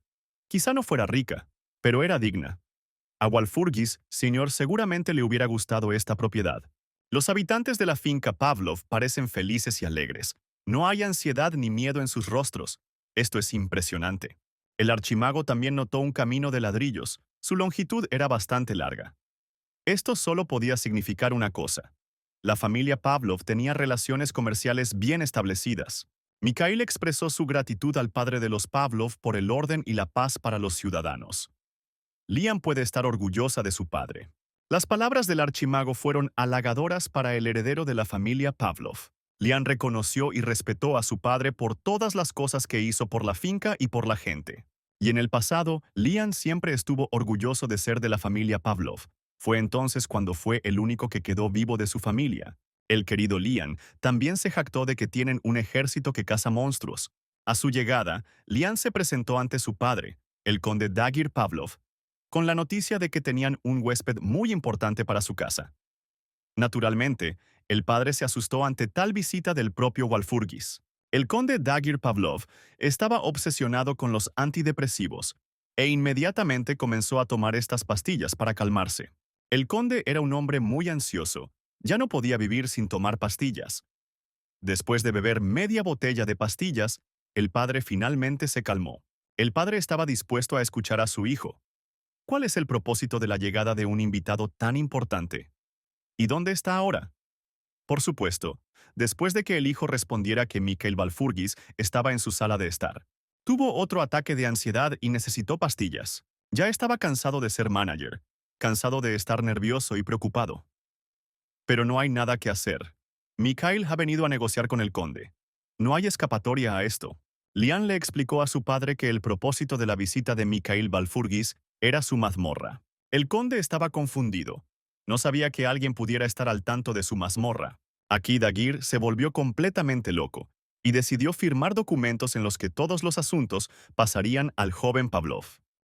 Quizá no fuera rica, pero era digna. A Walfurgis, señor, seguramente le hubiera gustado esta propiedad. Los habitantes de la finca Pavlov parecen felices y alegres. No hay ansiedad ni miedo en sus rostros. Esto es impresionante. El archimago también notó un camino de ladrillos. Su longitud era bastante larga. Esto solo podía significar una cosa. La familia Pavlov tenía relaciones comerciales bien establecidas. Mikhail expresó su gratitud al padre de los Pavlov por el orden y la paz para los ciudadanos. Liam puede estar orgullosa de su padre. Las palabras del archimago fueron halagadoras para el heredero de la familia Pavlov. Liam reconoció y respetó a su padre por todas las cosas que hizo por la finca y por la gente. Y en el pasado, Liam siempre estuvo orgulloso de ser de la familia Pavlov. Fue entonces cuando fue el único que quedó vivo de su familia. El querido Liam también se jactó de que tienen un ejército que caza monstruos. A su llegada, Liam se presentó ante su padre, el conde Dagir Pavlov, con la noticia de que tenían un huésped muy importante para su casa. Naturalmente, el padre se asustó ante tal visita del propio Walfurgis. El conde Dagir Pavlov estaba obsesionado con los antidepresivos e inmediatamente comenzó a tomar estas pastillas para calmarse. El conde era un hombre muy ansioso, ya no podía vivir sin tomar pastillas. Después de beber media botella de pastillas, el padre finalmente se calmó. El padre estaba dispuesto a escuchar a su hijo. ¿Cuál es el propósito de la llegada de un invitado tan importante? ¿Y dónde está ahora? Por supuesto, después de que el hijo respondiera que Mikhail Walfurgis estaba en su sala de estar. Tuvo otro ataque de ansiedad y necesitó pastillas. Ya estaba cansado de ser manager, cansado de estar nervioso y preocupado. Pero no hay nada que hacer. Mikhail ha venido a negociar con el conde. No hay escapatoria a esto. Lian le explicó a su padre que el propósito de la visita de Mikhail Valfurgis era su mazmorra. El conde estaba confundido. No sabía que alguien pudiera estar al tanto de su mazmorra. Aquí Dagir se volvió completamente loco y decidió firmar documentos en los que todos los asuntos pasarían al joven Pavlov.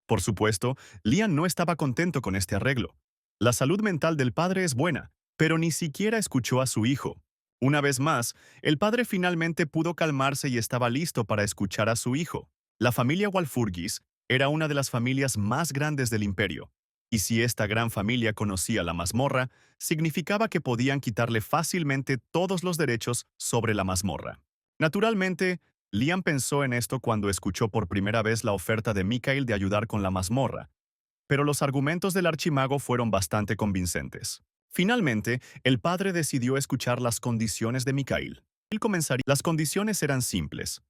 Por supuesto, Lian no estaba contento con este arreglo. La salud mental del padre es buena, pero ni siquiera escuchó a su hijo. Una vez más, el padre finalmente pudo calmarse y estaba listo para escuchar a su hijo. La familia Walfurgis era una de las familias más grandes del imperio, y si esta gran familia conocía la mazmorra, significaba que podían quitarle fácilmente todos los derechos sobre la mazmorra. Naturalmente, Liam pensó en esto cuando escuchó por primera vez la oferta de Mikhail de ayudar con la mazmorra, pero los argumentos del archimago fueron bastante convincentes. Finalmente, el padre decidió escuchar las condiciones de Mikhail. Las condiciones eran simples.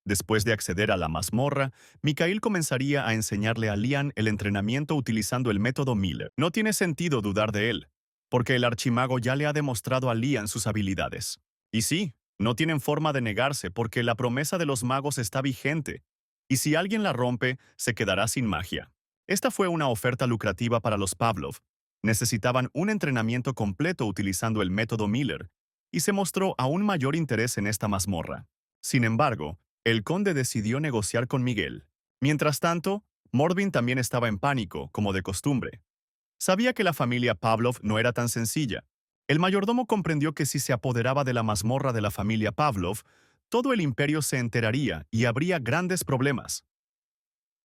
Después de acceder a la mazmorra, Mikhail comenzaría a enseñarle a Lian el entrenamiento utilizando el método Miller. No tiene sentido dudar de él, porque el archimago ya le ha demostrado a Lian sus habilidades. Y sí, no tienen forma de negarse porque la promesa de los magos está vigente, y si alguien la rompe, se quedará sin magia. Esta fue una oferta lucrativa para los Pavlov. Necesitaban un entrenamiento completo utilizando el método Miller, y se mostró aún mayor interés en esta mazmorra. Sin embargo, el conde decidió negociar con Miguel. Mientras tanto, Morbin también estaba en pánico, como de costumbre. Sabía que la familia Pavlov no era tan sencilla. El mayordomo comprendió que si se apoderaba de la mazmorra de la familia Pavlov, todo el imperio se enteraría y habría grandes problemas.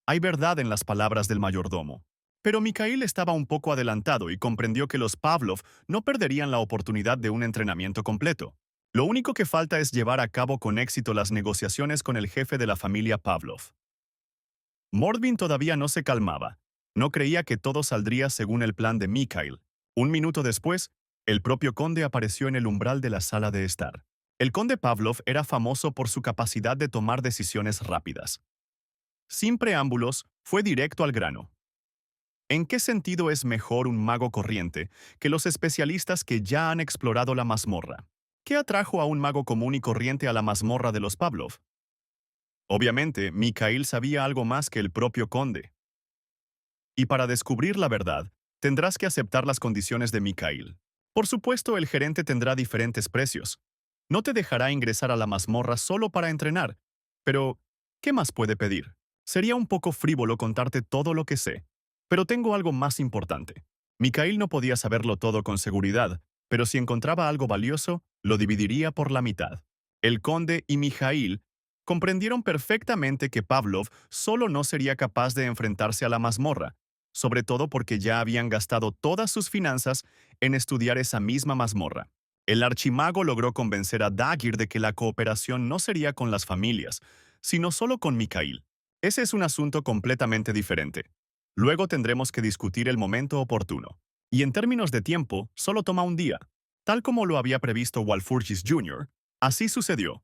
Hay verdad en las palabras del mayordomo. Pero Mikhail estaba un poco adelantado y comprendió que los Pavlov no perderían la oportunidad de un entrenamiento completo. Lo único que falta es llevar a cabo con éxito las negociaciones con el jefe de la familia Pavlov. Mordvin todavía no se calmaba. No creía que todo saldría según el plan de Mikhail. Un minuto después, el propio conde apareció en el umbral de la sala de estar. El conde Pavlov era famoso por su capacidad de tomar decisiones rápidas. Sin preámbulos, fue directo al grano. ¿En qué sentido es mejor un mago corriente que los especialistas que ya han explorado la mazmorra? ¿Qué atrajo a un mago común y corriente a la mazmorra de los Pavlov? Obviamente, Mikhail sabía algo más que el propio conde. Y para descubrir la verdad, tendrás que aceptar las condiciones de Mikhail. Por supuesto, el gerente tendrá diferentes precios. No te dejará ingresar a la mazmorra solo para entrenar. Pero, ¿qué más puede pedir? Sería un poco frívolo contarte todo lo que sé. Pero tengo algo más importante. Mikhail no podía saberlo todo con seguridad, pero si encontraba algo valioso, lo dividiría por la mitad. El conde y Mikhail comprendieron perfectamente que Pavlov solo no sería capaz de enfrentarse a la mazmorra, sobre todo porque ya habían gastado todas sus finanzas en estudiar esa misma mazmorra. El archimago logró convencer a Dagir de que la cooperación no sería con las familias, sino solo con Mikhail. Ese es un asunto completamente diferente. Luego tendremos que discutir el momento oportuno. Y en términos de tiempo, solo toma un día. Tal como lo había previsto Walfurgis Jr., así sucedió.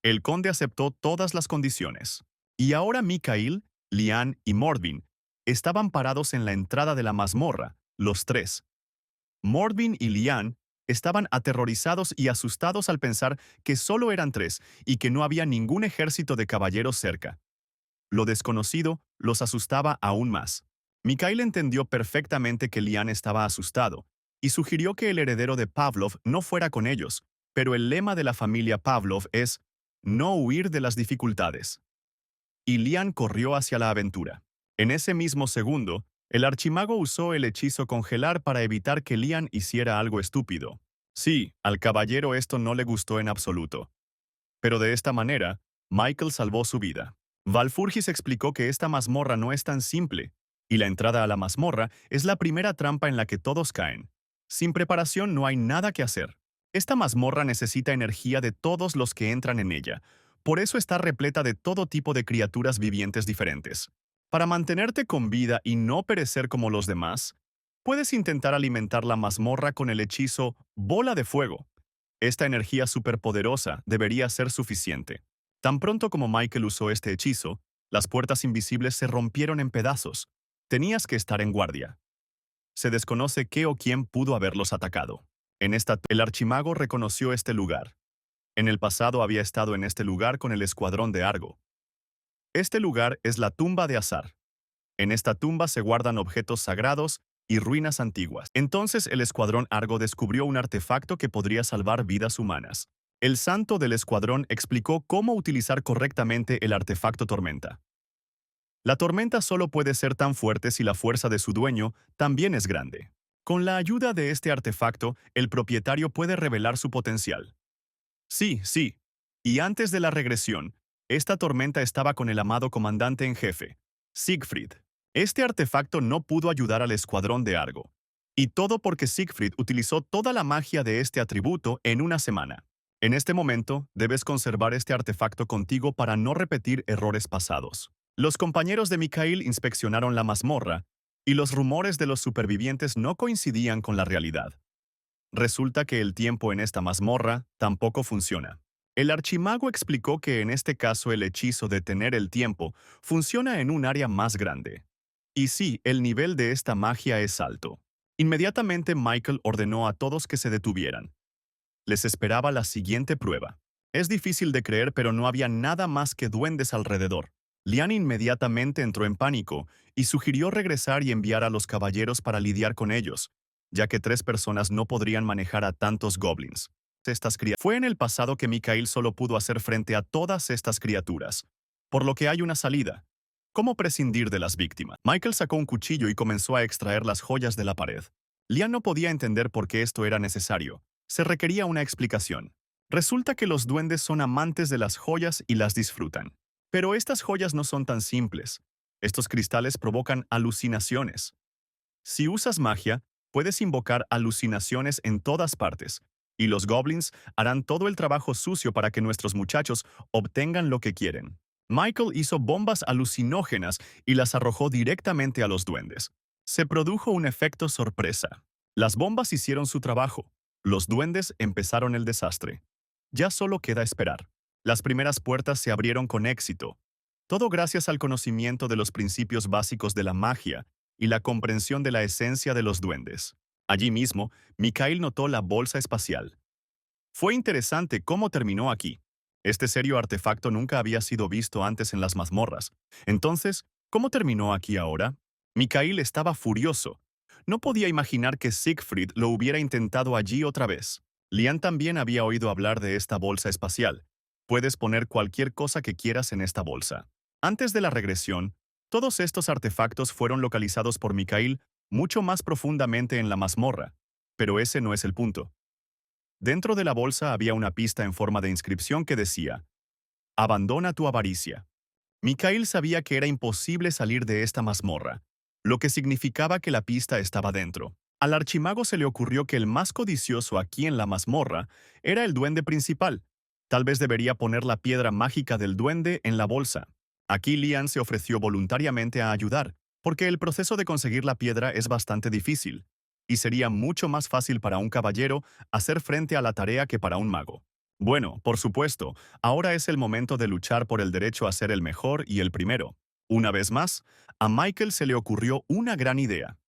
El conde aceptó todas las condiciones. Y ahora Mikhail, Lian y Mordvin estaban parados en la entrada de la mazmorra, los tres. Mordvin y Lian estaban aterrorizados y asustados al pensar que solo eran tres y que no había ningún ejército de caballeros cerca. Lo desconocido los asustaba aún más. Mikhail entendió perfectamente que Lian estaba asustado y sugirió que el heredero de Pavlov no fuera con ellos, pero el lema de la familia Pavlov es no huir de las dificultades. Y Lian corrió hacia la aventura. En ese mismo segundo, el archimago usó el hechizo congelar para evitar que Lian hiciera algo estúpido. Sí, al caballero esto no le gustó en absoluto. Pero de esta manera, Michael salvó su vida. Valfurgis explicó que esta mazmorra no es tan simple, y la entrada a la mazmorra es la primera trampa en la que todos caen. Sin preparación no hay nada que hacer. Esta mazmorra necesita energía de todos los que entran en ella. Por eso está repleta de todo tipo de criaturas vivientes diferentes. Para mantenerte con vida y no perecer como los demás, puedes intentar alimentar la mazmorra con el hechizo Bola de Fuego. Esta energía superpoderosa debería ser suficiente. Tan pronto como Michael usó este hechizo, las puertas invisibles se rompieron en pedazos. Tenías que estar en guardia. Se desconoce qué o quién pudo haberlos atacado. El archimago reconoció este lugar. En el pasado había estado en este lugar con el escuadrón de Argo. Este lugar es la tumba de Azar. En esta tumba se guardan objetos sagrados y ruinas antiguas. Entonces el escuadrón Argo descubrió un artefacto que podría salvar vidas humanas. El santo del escuadrón explicó cómo utilizar correctamente el artefacto tormenta. La tormenta solo puede ser tan fuerte si la fuerza de su dueño también es grande. Con la ayuda de este artefacto, el propietario puede revelar su potencial. Sí, sí. Y antes de la regresión, esta tormenta estaba con el amado comandante en jefe, Siegfried. Este artefacto no pudo ayudar al escuadrón de Argo. Y todo porque Siegfried utilizó toda la magia de este atributo en una semana. En este momento, debes conservar este artefacto contigo para no repetir errores pasados. Los compañeros de Mikhail inspeccionaron la mazmorra, y los rumores de los supervivientes no coincidían con la realidad. Resulta que el tiempo en esta mazmorra tampoco funciona. El archimago explicó que en este caso el hechizo de tener el tiempo funciona en un área más grande. Y sí, el nivel de esta magia es alto. Inmediatamente Michael ordenó a todos que se detuvieran. Les esperaba la siguiente prueba. Es difícil de creer, pero no había nada más que duendes alrededor. Lian inmediatamente entró en pánico y sugirió regresar y enviar a los caballeros para lidiar con ellos, ya que 3 personas no podrían manejar a tantos goblins. Fue en el pasado que Mikhail solo pudo hacer frente a todas estas criaturas, por lo que hay una salida. ¿Cómo prescindir de las víctimas? Michael sacó un cuchillo y comenzó a extraer las joyas de la pared. Lian no podía entender por qué esto era necesario. Se requería una explicación. Resulta que los duendes son amantes de las joyas y las disfrutan. Pero estas joyas no son tan simples. Estos cristales provocan alucinaciones. Si usas magia, puedes invocar alucinaciones en todas partes, y los goblins harán todo el trabajo sucio para que nuestros muchachos obtengan lo que quieren. Michael hizo bombas alucinógenas y las arrojó directamente a los duendes. Se produjo un efecto sorpresa. Las bombas hicieron su trabajo. Los duendes empezaron el desastre. Ya solo queda esperar. Las primeras puertas se abrieron con éxito. Todo gracias al conocimiento de los principios básicos de la magia y la comprensión de la esencia de los duendes. Allí mismo, Mikhail notó la bolsa espacial. Fue interesante cómo terminó aquí. Este serio artefacto nunca había sido visto antes en las mazmorras. Entonces, ¿cómo terminó aquí ahora? Mikhail estaba furioso. No podía imaginar que Siegfried lo hubiera intentado allí otra vez. Lian también había oído hablar de esta bolsa espacial. Puedes poner cualquier cosa que quieras en esta bolsa. Antes de la regresión, todos estos artefactos fueron localizados por Mikhail mucho más profundamente en la mazmorra, pero ese no es el punto. Dentro de la bolsa había una pista en forma de inscripción que decía: «Abandona tu avaricia». Mikhail sabía que era imposible salir de esta mazmorra, lo que significaba que la pista estaba dentro. Al archimago se le ocurrió que el más codicioso aquí en la mazmorra era el duende principal. Tal vez debería poner la piedra mágica del duende en la bolsa. Aquí Lian se ofreció voluntariamente a ayudar, porque el proceso de conseguir la piedra es bastante difícil, y sería mucho más fácil para un caballero hacer frente a la tarea que para un mago. Bueno, por supuesto, ahora es el momento de luchar por el derecho a ser el mejor y el primero. Una vez más, a Michael se le ocurrió una gran idea.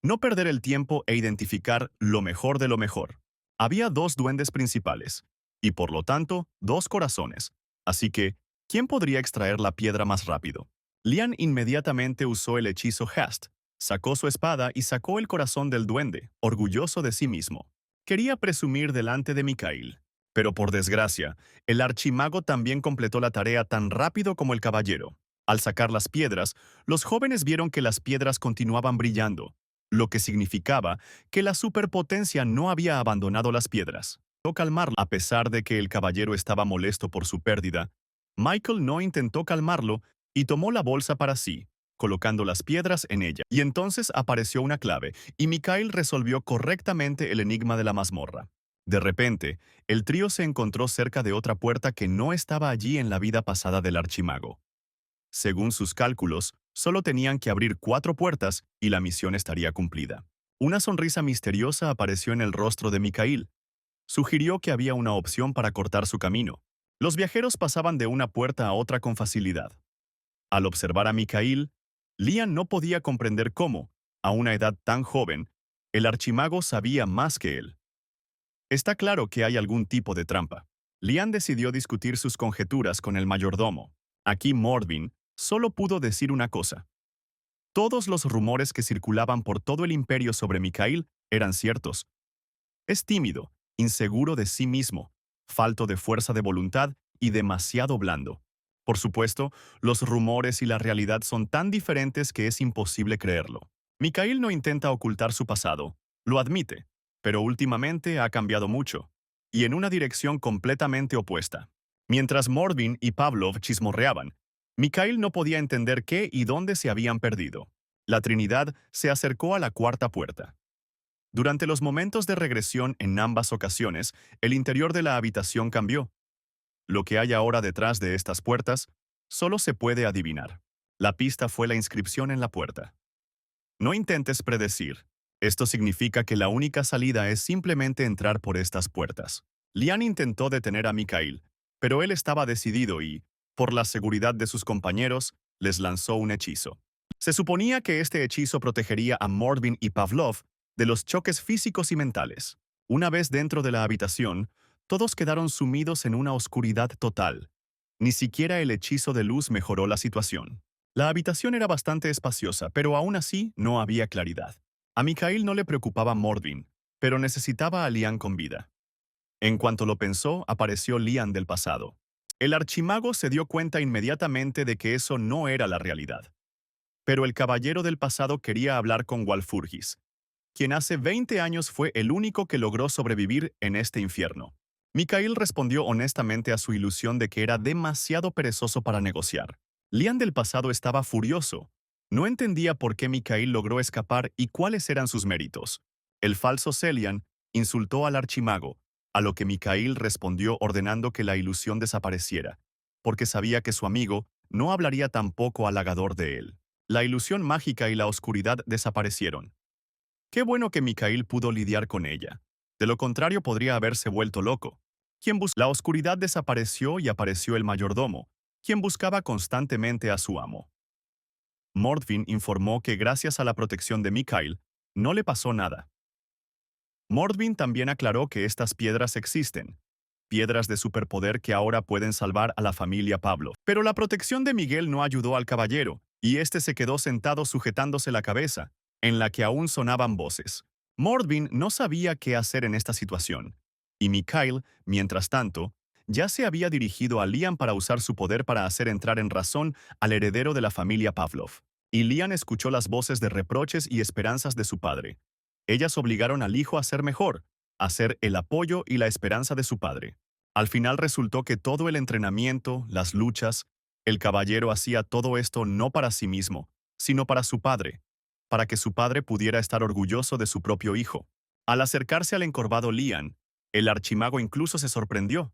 No perder el tiempo e identificar lo mejor de lo mejor. Había 2 duendes principales, y por lo tanto, 2 corazones. Así que, ¿quién podría extraer la piedra más rápido? Lian inmediatamente usó el hechizo Hast, sacó su espada y sacó el corazón del duende, orgulloso de sí mismo. Quería presumir delante de Mikhail. Pero por desgracia, el archimago también completó la tarea tan rápido como el caballero. Al sacar las piedras, los jóvenes vieron que las piedras continuaban brillando, lo que significaba que la superpotencia no había abandonado las piedras. Calmarlo. A pesar de que el caballero estaba molesto por su pérdida, Michael no intentó calmarlo y tomó la bolsa para sí, colocando las piedras en ella. Y entonces apareció una clave, y Mikhail resolvió correctamente el enigma de la mazmorra. De repente, el trío se encontró cerca de otra puerta que no estaba allí en la vida pasada del archimago. Según sus cálculos, solo tenían que abrir 4 puertas y la misión estaría cumplida. Una sonrisa misteriosa apareció en el rostro de Mikhail. Sugirió que había una opción para cortar su camino. Los viajeros pasaban de una puerta a otra con facilidad. Al observar a Mikhail, Lian no podía comprender cómo, a una edad tan joven, el archimago sabía más que él. Está claro que hay algún tipo de trampa. Lian decidió discutir sus conjeturas con el mayordomo. Aquí Mordvin solo pudo decir una cosa. Todos los rumores que circulaban por todo el imperio sobre Mikhail eran ciertos. Es tímido, inseguro de sí mismo, falto de fuerza de voluntad y demasiado blando. Por supuesto, los rumores y la realidad son tan diferentes que es imposible creerlo. Mikhail no intenta ocultar su pasado, lo admite, pero últimamente ha cambiado mucho, y en una dirección completamente opuesta. Mientras Mordvin y Pavlov chismorreaban, Mikhail no podía entender qué y dónde se habían perdido. La Trinidad se acercó a la cuarta puerta. Durante los momentos de regresión en ambas ocasiones, el interior de la habitación cambió. Lo que hay ahora detrás de estas puertas solo se puede adivinar. La pista fue la inscripción en la puerta. No intentes predecir. Esto significa que la única salida es simplemente entrar por estas puertas. Lian intentó detener a Mikhail, pero él estaba decidido y, por la seguridad de sus compañeros, les lanzó un hechizo. Se suponía que este hechizo protegería a Mordvin y Pavlov de los choques físicos y mentales. Una vez dentro de la habitación, todos quedaron sumidos en una oscuridad total. Ni siquiera el hechizo de luz mejoró la situación. La habitación era bastante espaciosa, pero aún así no había claridad. A Mikhail no le preocupaba Mordvin, pero necesitaba a Lian con vida. En cuanto lo pensó, apareció Lian del pasado. El archimago se dio cuenta inmediatamente de que eso no era la realidad. Pero el caballero del pasado quería hablar con Walfurgis, quien hace 20 años fue el único que logró sobrevivir en este infierno. Mikhail respondió honestamente a su ilusión de que era demasiado perezoso para negociar. Lian del pasado estaba furioso. No entendía por qué Mikhail logró escapar y cuáles eran sus méritos. El falso Celian insultó al archimago, a lo que Mikhail respondió ordenando que la ilusión desapareciera, porque sabía que su amigo no hablaría tampoco halagador de él. La ilusión mágica y la oscuridad desaparecieron. Qué bueno que Mikhail pudo lidiar con ella. De lo contrario podría haberse vuelto loco. La oscuridad desapareció y apareció el mayordomo, quien buscaba constantemente a su amo. Mordvin informó que gracias a la protección de Mikhail, no le pasó nada. Mordvin también aclaró que estas piedras existen, piedras de superpoder que ahora pueden salvar a la familia Pablo. Pero la protección de Miguel no ayudó al caballero, y este se quedó sentado sujetándose la cabeza, en la que aún sonaban voces. Mordvin no sabía qué hacer en esta situación, y Mikhail, mientras tanto, ya se había dirigido a Lian para usar su poder para hacer entrar en razón al heredero de la familia Pavlov. Y Lian escuchó las voces de reproches y esperanzas de su padre. Ellas obligaron al hijo a ser mejor, a ser el apoyo y la esperanza de su padre. Al final resultó que todo el entrenamiento, las luchas, el caballero hacía todo esto no para sí mismo, sino para su padre, para que su padre pudiera estar orgulloso de su propio hijo. Al acercarse al encorvado Lian, el archimago incluso se sorprendió.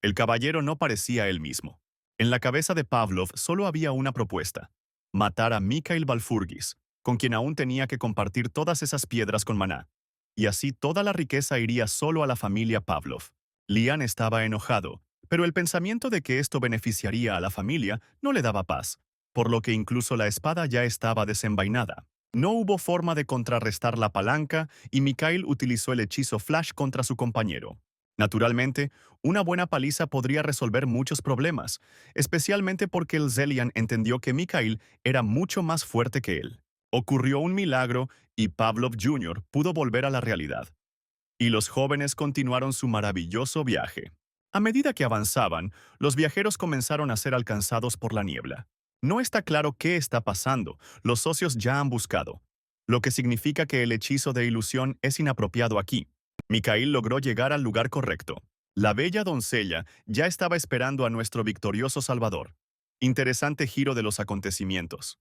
El caballero no parecía él mismo. En la cabeza de Pavlov solo había una propuesta: matar a Mikhail Valfurgis, con quien aún tenía que compartir todas esas piedras con Maná. Y así toda la riqueza iría solo a la familia Pavlov. Lian estaba enojado, pero el pensamiento de que esto beneficiaría a la familia no le daba paz, por lo que incluso la espada ya estaba desenvainada. No hubo forma de contrarrestar la palanca y Mikhail utilizó el hechizo Flash contra su compañero. Naturalmente, una buena paliza podría resolver muchos problemas, especialmente porque el Zelian entendió que Mikhail era mucho más fuerte que él. Ocurrió un milagro y Pavlov Jr. pudo volver a la realidad. Y los jóvenes continuaron su maravilloso viaje. A medida que avanzaban, los viajeros comenzaron a ser alcanzados por la niebla. No está claro qué está pasando, los socios ya han buscado, lo que significa que el hechizo de ilusión es inapropiado aquí. Mikhail logró llegar al lugar correcto. La bella doncella ya estaba esperando a nuestro victorioso Salvador. Interesante giro de los acontecimientos.